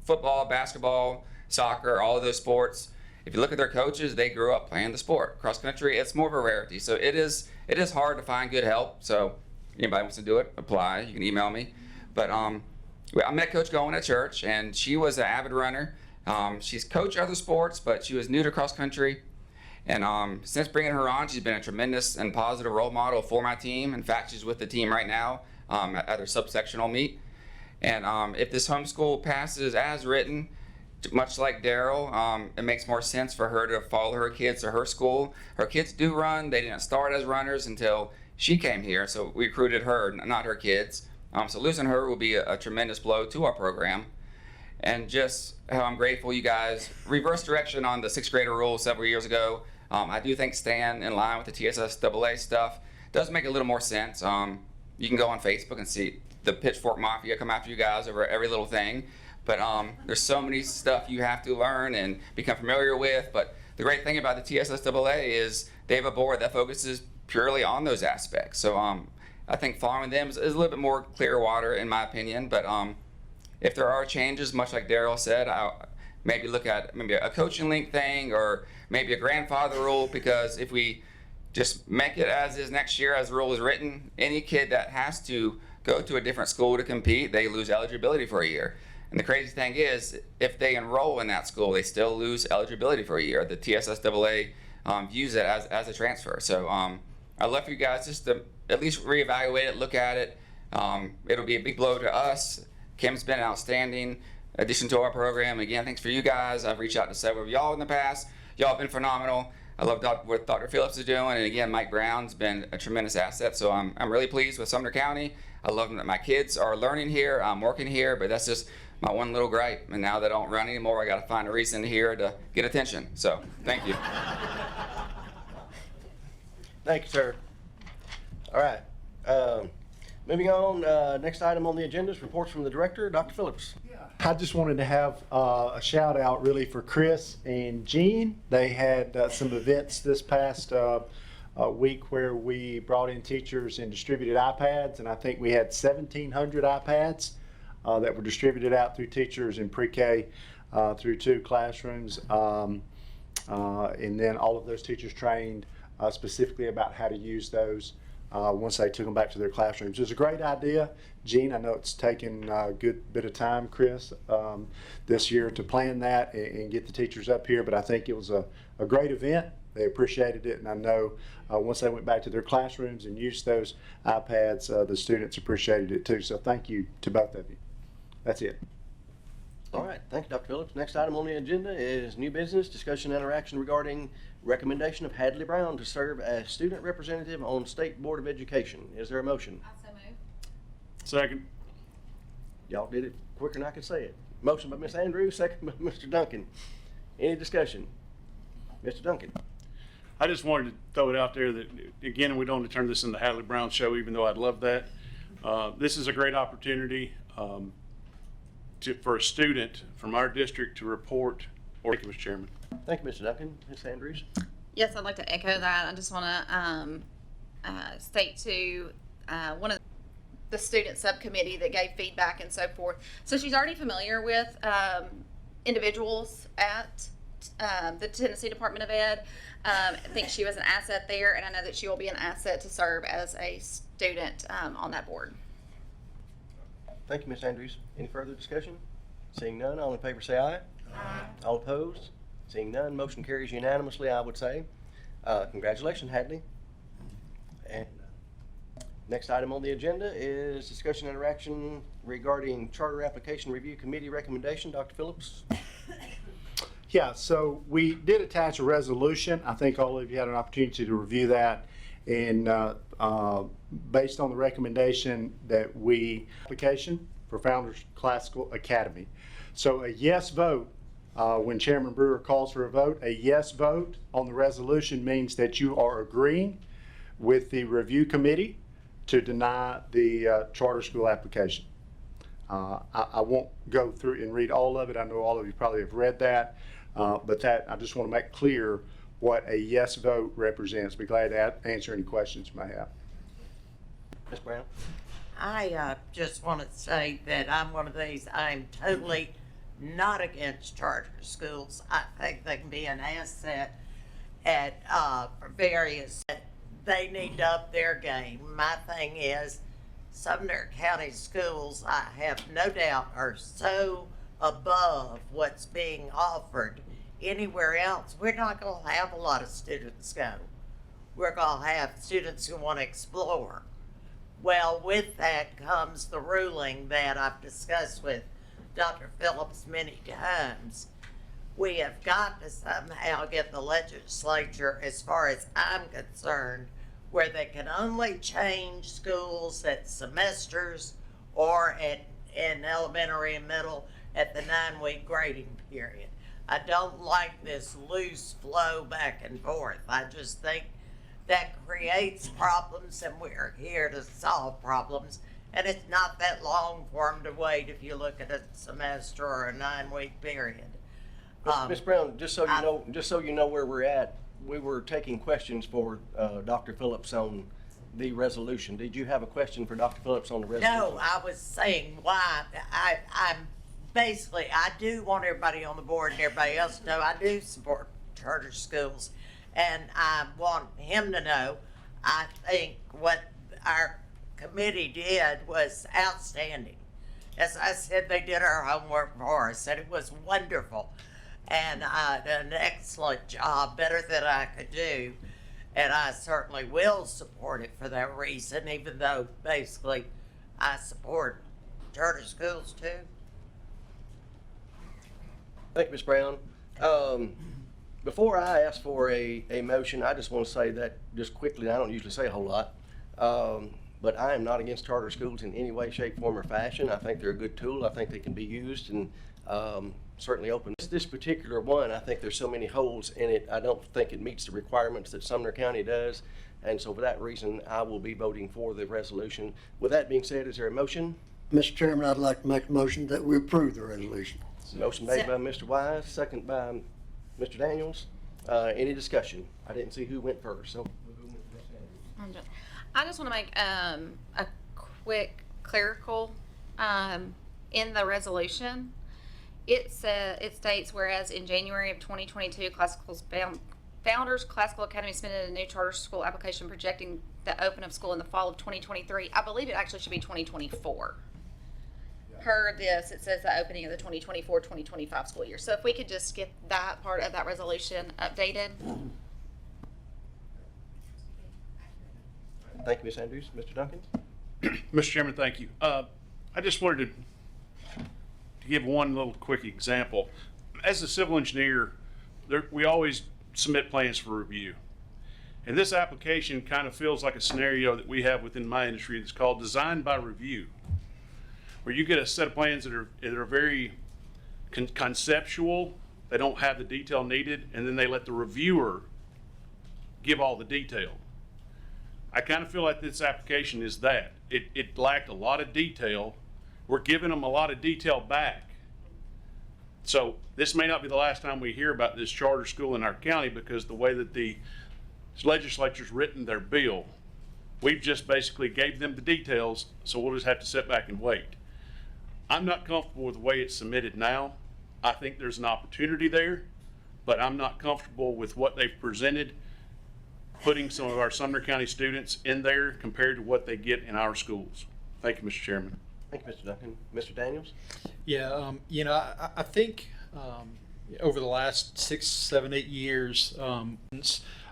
Football, basketball, soccer, all of those sports. If you look at their coaches, they grew up playing the sport. Cross-country, it's more of a rarity. So it is hard to find good help. So anybody wants to do it, apply. You can email me. But I met Coach Goen at church, and she was an avid runner. She's coached other sports, but she was new to cross-country. And since bringing her on, she's been a tremendous and positive role model for my team. In fact, she's with the team right now at their subsectional meet. And if this homeschool passes as written, much like Daryl, it makes more sense for her to follow her kids to her school. Her kids do run. They didn't start as runners until she came here, so we recruited her, not her kids. So losing her will be a tremendous blow to our program. And just how I'm grateful you guys reversed direction on the 6th grader rule several years ago. I do think staying in line with the TSSAA stuff does make a little more sense. You can go on Facebook and see the Pitchfork Mafia come after you guys over every little thing. But there's so many stuff you have to learn and become familiar with. But the great thing about the TSSAA is they have a board that focuses purely on those aspects. So I think following them is a little bit more clear water in my opinion. But if there are changes, much like Daryl said, I'll maybe look at maybe a coaching link thing or maybe a grandfather rule, because if we just make it as is next year as the rule is written. Any kid that has to go to a different school to compete, they lose eligibility for a year. And the crazy thing is, if they enroll in that school, they still lose eligibility for a year. The TSSAA views it as a transfer. So I'd love for you guys just to at least reevaluate it, look at it. It'll be a big blow to us. Kim's been an outstanding addition to our program. Again, thanks for you guys. I've reached out to several of y'all in the past. Y'all have been phenomenal. I love what Dr. Phillips is doing, and again, Mike Brown's been a tremendous asset. So I'm really pleased with Sumner County. I love that my kids are learning here. I'm working here, but that's just my one little gripe. And now that I don't run anymore, I got to find a reason here to get attention. So thank you. Thank you, sir. All right. Moving on, next item on the agenda is reports from the director, Dr. Phillips. I just wanted to have a shout out really for Chris and Jean. They had some events this past week where we brought in teachers and distributed iPads, and I think we had 1,700 iPads that were distributed out through teachers in pre-K through 2 classrooms. And then all of those teachers trained specifically about how to use those once they took them back to their classrooms. It was a great idea. Gene, I know it's taken a good bit of time, Chris, this year to plan that and get the teachers up here, but I think it was a great event. They appreciated it, and I know once they went back to their classrooms and used those iPads, the students appreciated it too. So thank you to both of you. That's it. All right, thank you, Dr. Phillips. Next item on the agenda is new business, discussion and interaction regarding recommendation of Hadley Brown to serve as student representative on State Board of Education. Is there a motion? Also move. Second. Y'all did it quicker than I could say it. Motion by Ms. Andrews, second by Mr. Duncan. Any discussion? Mr. Duncan. I just wanted to throw it out there that, again, we don't want to turn this into the Hadley Brown show, even though I'd love that. This is a great opportunity for a student from our district to report. Thank you, Mr. Chairman. Thank you, Mr. Duncan. Ms. Andrews. Yes, I'd like to echo that. I just want to state to one of the student subcommittee that gave feedback and so forth. So she's already familiar with individuals at the Tennessee Department of Ed. I think she was an asset there, and I know that she will be an asset to serve as a student on that board. Thank you, Ms. Andrews. Any further discussion? Seeing none, all in favor say aye. Aye. All opposed? Seeing none, motion carries unanimously, I would say. Congratulations, Hadley. And next item on the agenda is discussion and interaction regarding Charter Application Review Committee recommendation. Dr. Phillips. Yeah, so we did attach a resolution. I think all of you had an opportunity to review that. And based on the recommendation that application for Founders Classical Academy. So a yes vote, when Chairman Brewer calls for a vote, a yes vote on the resolution means that you are agreeing with the review committee to deny the charter school application. I won't go through and read all of it. I know all of you probably have read that, but that I just want to make clear what a yes vote represents. Be glad to answer any questions you may have. Ms. Brown. I just want to say that I'm one of these, I'm totally not against charter schools. I think they can be an asset at various, they need to up their game. My thing is, Sumner County schools, I have no doubt, are so above what's being offered anywhere else. We're not going to have a lot of students go. We're going to have students who want to explore. Well, with that comes the ruling that I've discussed with Dr. Phillips many times. We have got to somehow get the legislature, as far as I'm concerned, where they can only change schools at semesters or in elementary and middle at the 9-week grading period. I don't like this loose flow back and forth. I just think that creates problems, and we're here to solve problems. And it's not that long for them to wait if you look at a semester or a 9-week period. Ms. Brown, just so you know where we're at, we were taking questions for Dr. Phillips on the resolution. Did you have a question for Dr. Phillips on the resolution? No, I was saying why. I'm basically, I do want everybody on the board and everybody else to know I do support charter schools. And I want him to know, I think what our committee did was outstanding. As I said, they did our homework for us, and it was wonderful. And did an excellent job, better than I could do. And I certainly will support it for that reason, even though basically I support charter schools too. Thank you, Ms. Brown. Before I ask for a motion, I just want to say that just quickly, and I don't usually say a whole lot, but I am not against charter schools in any way, shape, form, or fashion. I think they're a good tool. I think they can be used and certainly open. This particular one, I think there's so many holes in it, I don't think it meets the requirements that Sumner County does. And so for that reason, I will be voting for the resolution. With that being said, is there a motion? Mr. Chairman, I'd like to make a motion that we approve the resolution. Motion made by Mr. Wise, second by Mr. Daniels. Any discussion? I didn't see who went first, so. I just want to make a quick clerical in the resolution. It states, whereas in January of 2022, Founders Classical Academy submitted a new charter school application projecting the open of school in the fall of 2023. I believe it actually should be 2024. Per this, it says the opening of the 2024-2025 school year. So if we could just get that part of that resolution updated. Thank you, Ms. Andrews. Mr. Duncan? Mr. Chairman, thank you. I just wanted to give one little quick example. As a civil engineer, we always submit plans for review. And this application kind of feels like a scenario that we have within my industry that's called design by review, where you get a set of plans that are very conceptual, they don't have the detail needed, and then they let the reviewer give all the detail. I kind of feel like this application is that. It lacked a lot of detail. We're giving them a lot of detail back. So this may not be the last time we hear about this charter school in our county, because the way that the legislature's written their bill, we've just basically gave them the details, so we'll just have to sit back and wait. I'm not comfortable with the way it's submitted now. I think there's an opportunity there, but I'm not comfortable with what they've presented, putting some of our Sumner County students in there compared to what they get in our schools. Thank you, Mr. Chairman. Thank you, Mr. Duncan. Mr. Daniels? Yeah, I think over the last 6, 7, 8 years, to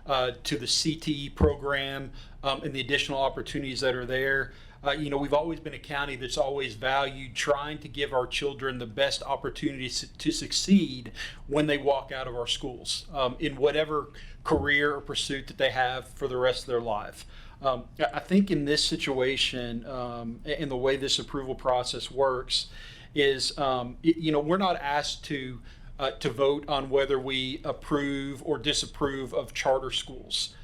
the CTE program and the additional opportunities that are there. We've always been a county that's always valued trying to give our children the best opportunities to succeed when they walk out of our schools in whatever career or pursuit that they have for the rest of their life. I think in this situation, and the way this approval process works is, we're not asked to vote on whether we approve or disapprove of charter schools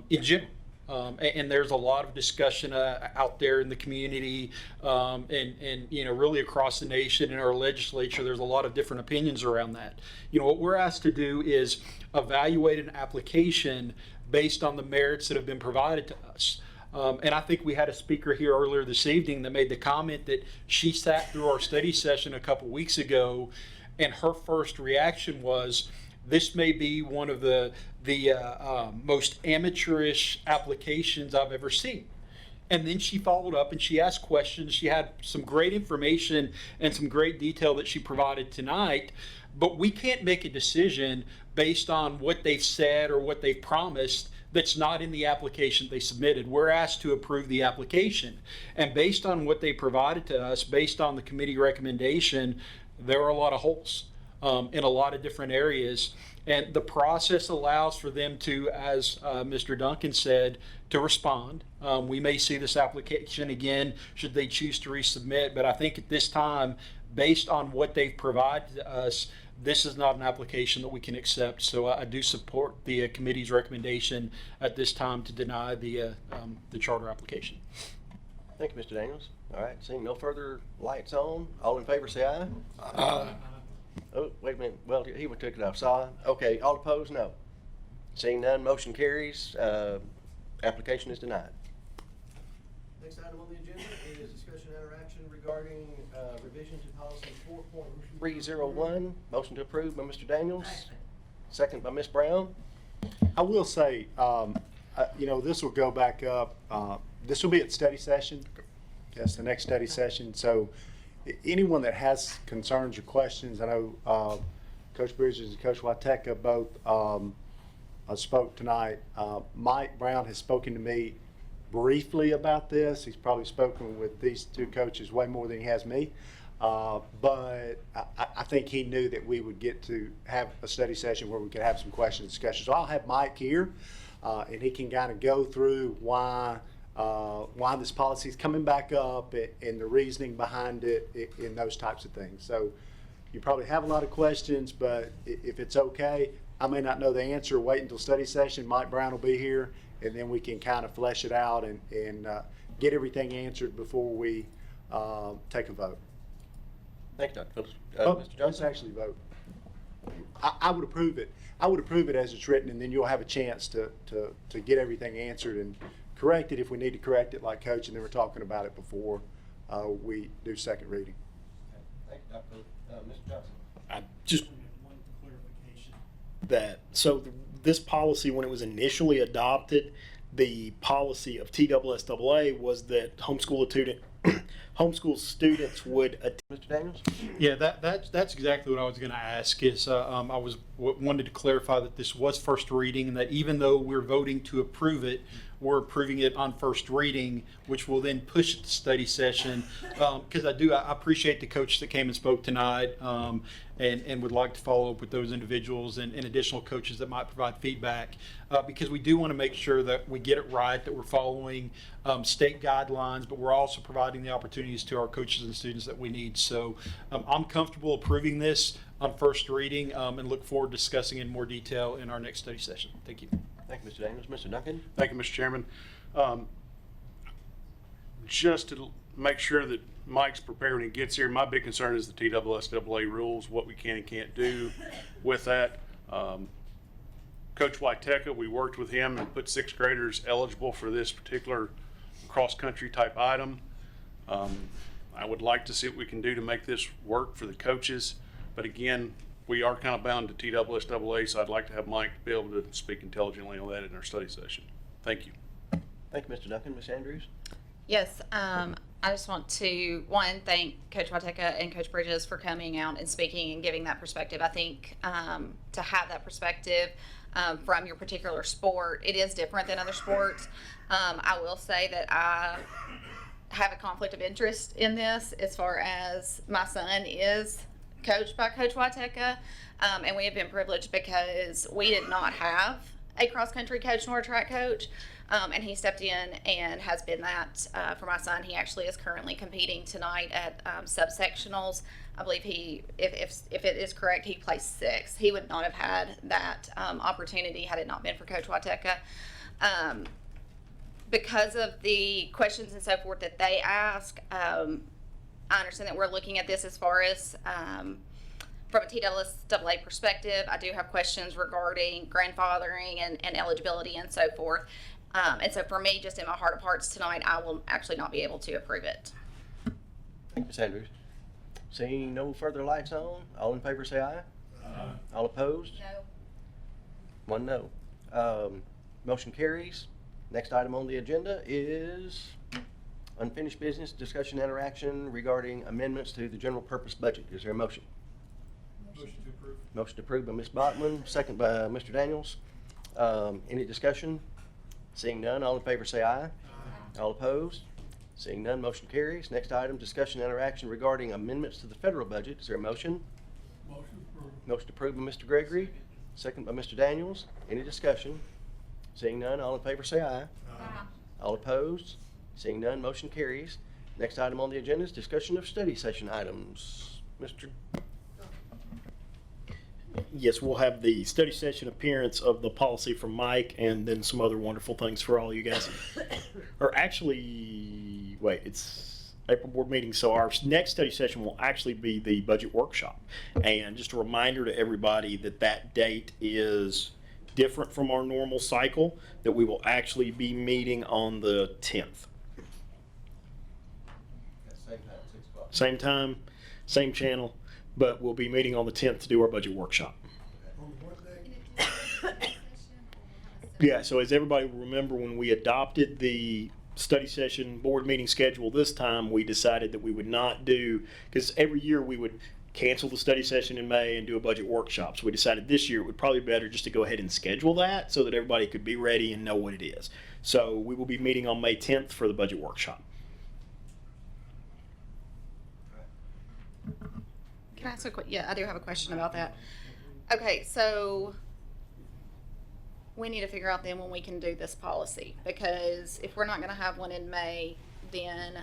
in general. And there's a lot of discussion out there in the community, and really across the nation in our legislature. There's a lot of different opinions around that. What we're asked to do is evaluate an application based on the merits that have been provided to us. And I think we had a speaker here earlier this evening that made the comment that she sat through our study session a couple weeks ago, and her first reaction was, this may be one of the most amateurish applications I've ever seen. And then she followed up and she asked questions. She had some great information and some great detail that she provided tonight, but we can't make a decision based on what they've said or what they've promised that's not in the application they submitted. We're asked to approve the application. And based on what they provided to us, based on the committee recommendation, there are a lot of holes in a lot of different areas. And the process allows for them to, as Mr. Duncan said, to respond. We may see this application again should they choose to resubmit, but I think at this time, based on what they've provided to us, this is not an application that we can accept. So I do support the committee's recommendation at this time to deny the charter application. Thank you, Mr. Daniels. All right, seeing no further lights on, all in favor say aye. Aye. Oh, wait a minute. Well, he took it off. Saw. Okay, all opposed, no. Seeing none, motion carries. Application is denied. Next item on the agenda is discussion and interaction regarding revision to policy 4.301. Motion to approve by Mr. Daniels. Second by Ms. Brown. I will say, this will go back up. This will be at study session. That's the next study session. So anyone that has concerns or questions, I know Coach Bridges and Coach Wateka both spoke tonight. Mike Brown has spoken to me briefly about this. He's probably spoken with these two coaches way more than he has me. But I think he knew that we would get to have a study session where we could have some question and discussion. So I'll have Mike here, and he can kind of go through why this policy is coming back up and the reasoning behind it in those types of things. So you probably have a lot of questions, but if it's okay, I may not know the answer. Wait until study session. Mike Brown will be here, and then we can kind of flesh it out and get everything answered before we take a vote. Thank you, Dr. Phillips. Let's Mr. Johnson? actually vote. I would approve it. I would approve it as it's written, and then you'll have a chance to get everything answered and correct it if we need to correct it, like Coach and they were talking about it before we do second reading. Thank you, Dr. Phillips. Mr. Johnson? I just that so this policy, when it was initially adopted, the policy of TSSAA was that homeschool students would attend. Mr. Daniels? Yeah, that's exactly what I was going to ask. Is I wanted to clarify that this was first reading, and that even though we're voting to approve it, we're approving it on first reading, which will then push it to study session. Because I appreciate the coach that came and spoke tonight, and would like to follow up with those individuals and additional coaches that might provide feedback, because we do want to make sure that we get it right, that we're following state guidelines, but we're also providing the opportunities to our coaches and students that we need. So I'm comfortable approving this on first reading, and look forward to discussing in more detail in our next study session. Thank you. Thank you, Mr. Daniels. Mr. Duncan? Thank you, Mr. Chairman. Just to make sure that Mike's prepared when he gets here, my big concern is the TSSAA rules, what we can and can't do with that. Coach Wateka, we worked with him and put sixth graders eligible for this particular cross-country type item. I would like to see what we can do to make this work for the coaches, but again, we are kind of bound to TSSAA, so I'd like to have Mike be able to speak intelligently on that in our study session. Thank you. Thank you, Mr. Duncan. Ms. Andrews? Yes, I just want to, thank Coach Wateka and Coach Bridges for coming out and speaking and giving that perspective. I think to have that perspective from your particular sport, it is different than other sports. I will say that I have a conflict of interest in this, as far as my son is coached by Coach Wateka, and we have been privileged because we did not have a cross-country coach nor a track coach. And he stepped in and has been that for my son. He actually is currently competing tonight at subsectionals. I believe if it is correct, he placed 6th. He would not have had that opportunity had it not been for Coach Wateka. Because of the questions and so forth that they ask, I understand that we're looking at this as far as from a TSSAA perspective. I do have questions regarding grandfathering and eligibility and so forth. And so for me, just in my heart of hearts tonight, I will actually not be able to approve it. Thank you, Ms. Andrews. Seeing no further lights on, all in favor say aye. Aye. All opposed? No. 1 no. Motion carries. Next item on the agenda is unfinished business, discussion, interaction regarding amendments to the general purpose budget. Is there a motion? Motion to approve. Motion approved by Ms. Bachman, second by Mr. Daniels. Any discussion? Seeing none, all in favor say aye. Aye. All opposed? Seeing none, motion carries. Next item, discussion, interaction regarding amendments to the federal budget. Is there a motion? Motion approved. Motion approved by Mr. Gregory, second by Mr. Daniels. Any discussion? Seeing none, all in favor say aye. Aye. All opposed? Seeing none, motion carries. Next item on the agenda is discussion of study session items. Mr. Yes, we'll have the study session appearance of the policy from Mike, and then some other wonderful things for all you guys. Or actually, wait, it's April board meeting, so our next study session will actually be the budget workshop. And just a reminder to everybody that that date is different from our normal cycle, that we will actually be meeting on the 10th. Same time, 6 o'clock. Same time, same channel, but we'll be meeting on the 10th to do our budget workshop. Yeah, so as everybody will remember, when we adopted the study session board meeting schedule this time, we decided that we would not do, because every year we would cancel the study session in May and do a budget workshop. So we decided this year it would probably be better just to go ahead and schedule that so that everybody could be ready and know what it is. So we will be meeting on May 10th for the budget workshop. Can I ask a quick? Yeah, I do have a question about that. Okay, so we need to figure out then when we can do this policy, because if we're not going to have one in May, then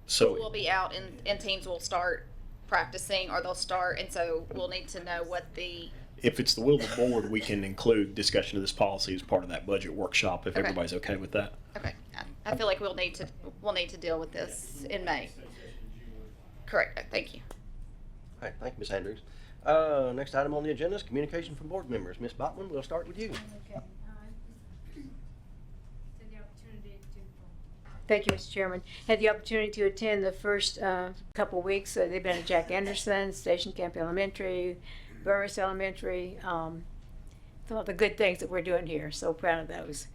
So we'll be out and teams will start practicing, or they'll start, and so we'll need to know what the. if it's the will of the board, we can include discussion of this policy as part of that budget workshop if Okay. everybody's okay with that. Okay, I feel like we'll need to deal with this in May. Correct. Thank you. All right, thank you, Ms. Andrews. Next item on the agenda is communication from board members. Ms. Bachman, we'll start with you. Thank you, Mr. Chairman. Had the opportunity to attend the first couple weeks. They've been at Jack Anderson, Station Camp Elementary, Burris Elementary. Thought the good things that we're doing here. So proud of those.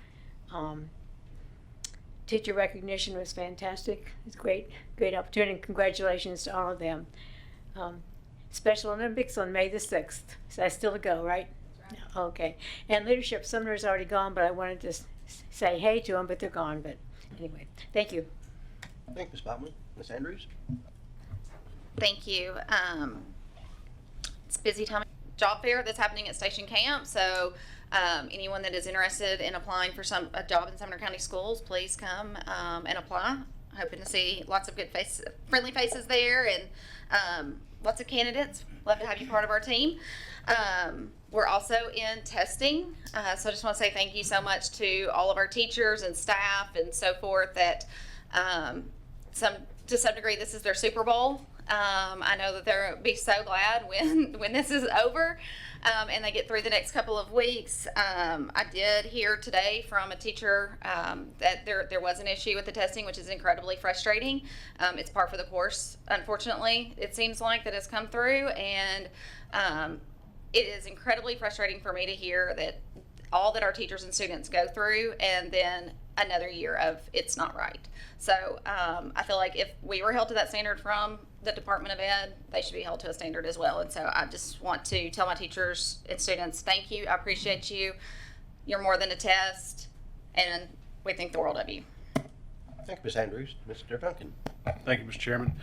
Teacher recognition was fantastic. It's great opportunity. And congratulations to all of them. Special Olympics on May the 6th. So that's still to go, right? Okay. And Leadership Summer is already gone, but I wanted to say hey to them, but they're gone. But anyway, thank you. Thank you, Ms. Bachman. Ms. Andrews? Thank you. It's a busy time. Job fair that's happening at Station Camp. So anyone that is interested in applying for a job in Sumner County Schools, please come and apply. Hoping to see lots of good friendly faces there, and lots of candidates. Love to have you part of our team. We're also in testing, so I just want to say thank you so much to all of our teachers and staff and so forth that to some degree this is their Super Bowl. I know that they'll be so glad when this is over and they get through the next couple of weeks. I did hear today from a teacher that there was an issue with the testing, which is incredibly frustrating. It's par for the course, unfortunately. It seems like that has come through, and it is incredibly frustrating for me to hear that all that our teachers and students go through, and then another year of it's not right. So I feel like if we were held to that standard from the Department of Ed, they should be held to a standard as well. And so I just want to tell my teachers and students, thank you. I appreciate you. You're more than a test, and we think the world of you. Thank you, Ms. Andrews. Mr. Duncan? Thank you, Mr. Chairman.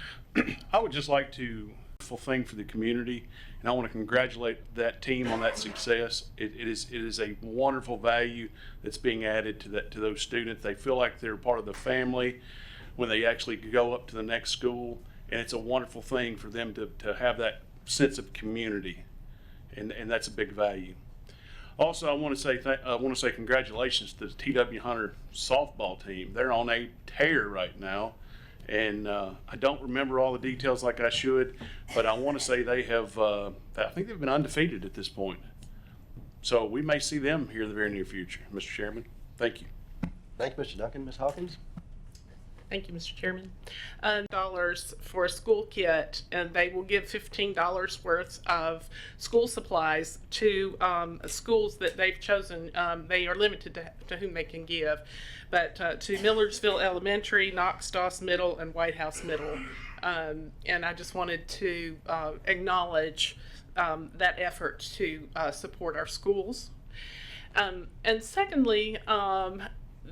I would just like to thing for the community, and I want to congratulate that team on that success. It is a wonderful value that's being added to those students. They feel like they're part of the family when they actually go up to the next school, and it's a wonderful thing for them to have that sense of community, and that's a big value. Also, I want to say congratulations to the T.W. Hunter softball team. They're on a tear right now. And I don't remember all the details like I should, but I want to say they have, I think they've been undefeated at this point. So we may see them here in the very near future, Mr. Chairman. Thank you. Thank you, Mr. Duncan. Ms. Hawkins? Thank you, Mr. Chairman. $10 for a school kit, and they will give $15 worth of school supplies to schools that they've chosen. They are limited to whom they can give, but to Millersville Elementary, Knox Doss Middle, and White House Middle. And I just wanted to acknowledge that effort to support our schools. And secondly,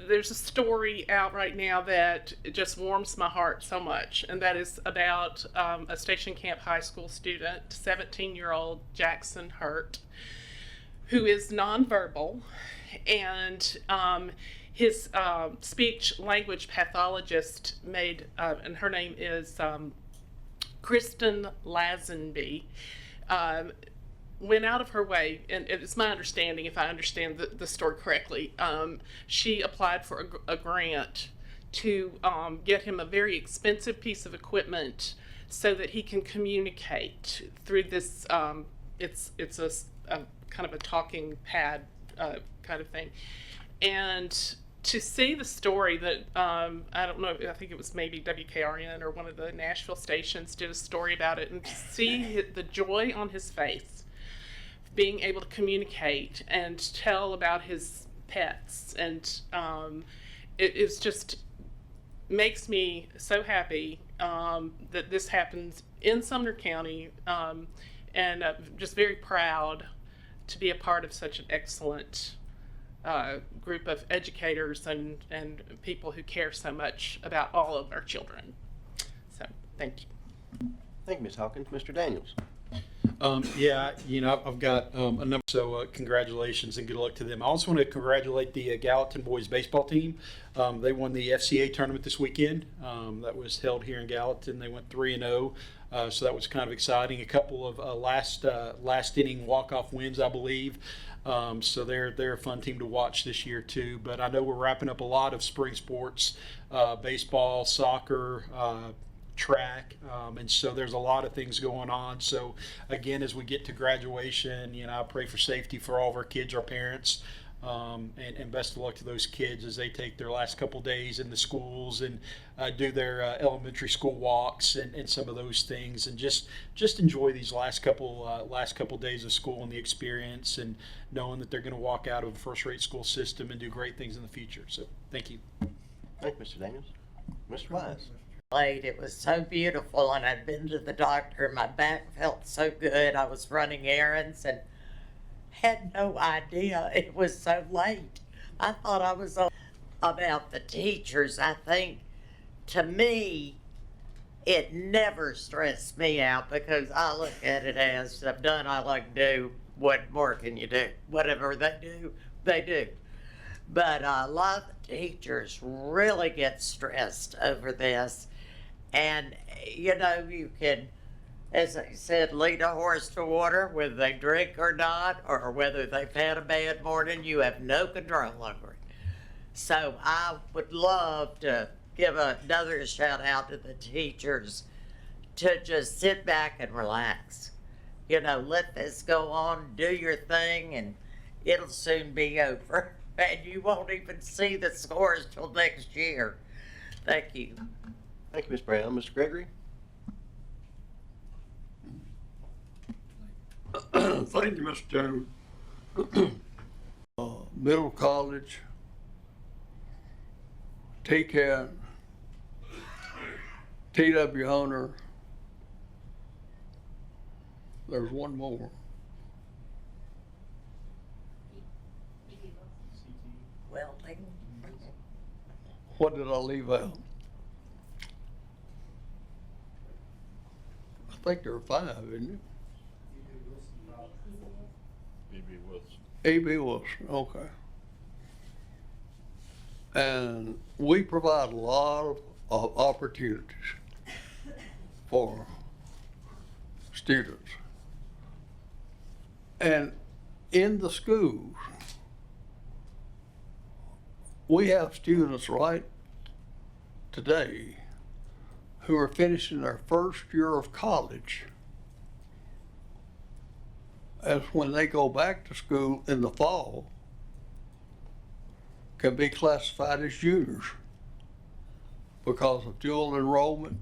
there's a story out right now that just warms my heart so much, and that is about a Station Camp High School student, 17-year-old Jackson Hurt, who is nonverbal, and his speech language pathologist made, and her name is Kristen Lazenby, went out of her way, and it's my understanding, if I understand the story correctly, she applied for a grant to get him a very expensive piece of equipment so that he can communicate through this, it's a kind of a talking pad kind of thing. And to see the story that, I don't know, I think it was maybe WKRN or one of the Nashville stations did a story about it, and to see the joy on his face being able to communicate and tell about his pets, and it's just makes me so happy that this happens in Sumner County, and just very proud to be a part of such an excellent group of educators and people who care so much about all of our children. So, thank you. Thank you, Ms. Hawkins. Mr. Daniels. Yeah, I've got a number, so congratulations and good luck to them. I also want to congratulate the Gallatin boys baseball team. They won the FCA tournament this weekend. That was held here in Gallatin. They went 3-0, so that was kind of exciting. A couple of last inning walk-off wins, I believe. So they're a fun team to watch this year too. But I know we're wrapping up a lot of spring sports, baseball, soccer, track, and so there's a lot of things going on. So again, as we get to graduation, I pray for safety for all of our kids, our parents, and best of luck to those kids as they take their last couple days in the schools and do their elementary school walks and some of those things, and just enjoy these last couple days of school and the experience, and knowing that they're going to walk out of a first-rate school system and do great things in the future. So thank you. Thank you, Mr. Daniels. Mr. Wise. It was so beautiful, and I'd been to the doctor. My back felt so good. I was running errands and had no idea it was so late. I thought I was on. About the teachers, I think, to me, it never stressed me out, because I look at it as I've done all I can do. What more can you do? Whatever they do, they do. But a lot of the teachers really get stressed over this. And, you can, as I said, lead a horse to water, whether they drink or not, or whether they've had a bad morning. You have no control over it. So I would love to give another shout out to the teachers to just sit back and relax. Let this go on, do your thing, and it'll soon be over. And you won't even see the scores till next year. Thank you. Thank you, Ms. Brown. Mr. Gregory? Thank you, Mr. Jones. Middle college, TCAT, TW Hunter. There's one more. Welding. What did I leave out? I think there are 5, isn't it? B.B. Wilson. A.B. Wilson, okay. And we provide a lot of opportunities for students. And in the schools, we have students right today who are finishing their first year of college, as when they go back to school in the fall, can be classified as juniors because of dual enrollment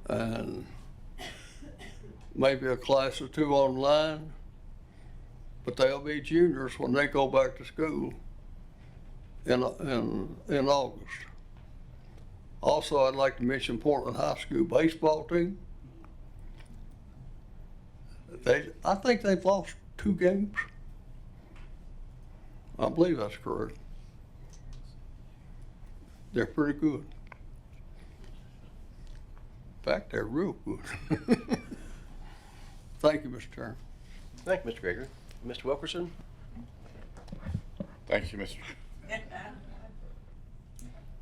and maybe a class or 2 online, but they'll be juniors when they go back to school in August. Also, I'd like to mention Portland High School baseball team. I think they've lost 2 games. I believe that's correct. They're pretty good. In fact, they're real good. Thank you, Mr. Chairman. Thank you, Mr. Gregory. Mr. Wilkerson? Thank you, Mr.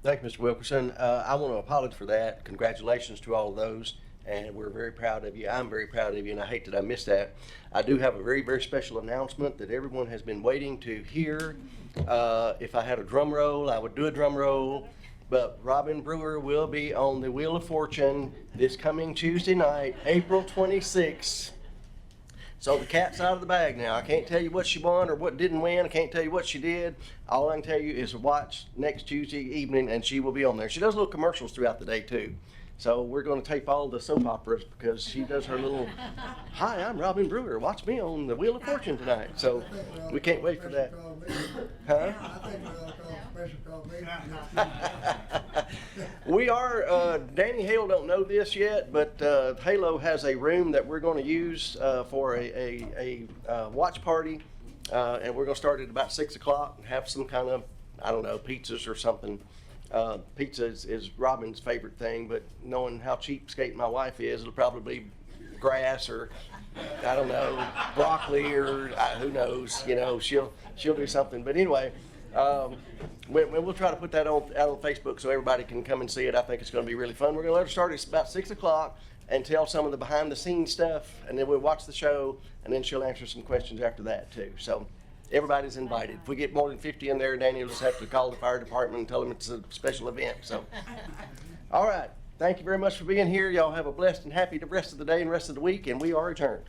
Thank you, Mr. Wilkerson. I want to apologize for that. Congratulations to all of those, and we're very proud of you. I'm very proud of you, and I hate that I missed that. I do have a very, very special announcement that everyone has been waiting to hear. If I had a drum roll, I would do a drum roll, but Robin Brewer will be on the Wheel of Fortune this coming Tuesday night, April 26th. So the cat's out of the bag now. I can't tell you what she won or what didn't win. I can't tell you what she did. All I can tell you is watch next Tuesday evening, and she will be on there. She does little commercials throughout the day too. So we're going to tape all the soap operas because she does her little, "Hi, I'm Robin Brewer. Watch me on the Wheel of Fortune tonight." So we can't wait for that. Huh? We are, Danny Hale don't know this yet, but Halo has a room that we're going to use for a watch party. And we're going to start at about 6 o'clock and have some kind of, I don't know, pizzas or something. Pizza is Robin's favorite thing, but knowing how cheapskate my wife is, it'll probably be grass or, I don't know, broccoli or who knows. You know, she'll do something. But anyway, we'll try to put that out on Facebook so everybody can come and see it. I think it's going to be really fun. We're going to let her start at about 6 o'clock and tell some of the behind the scenes stuff, and then we'll watch the show, and then she'll answer some questions after that too. So everybody's invited. If we get more than 50 in there, Danny will just have to call the fire department and tell them it's a special event. So, all right. Thank you very much for being here. Y'all have a blessed and happy rest of the day and rest of the week, and we are adjourned.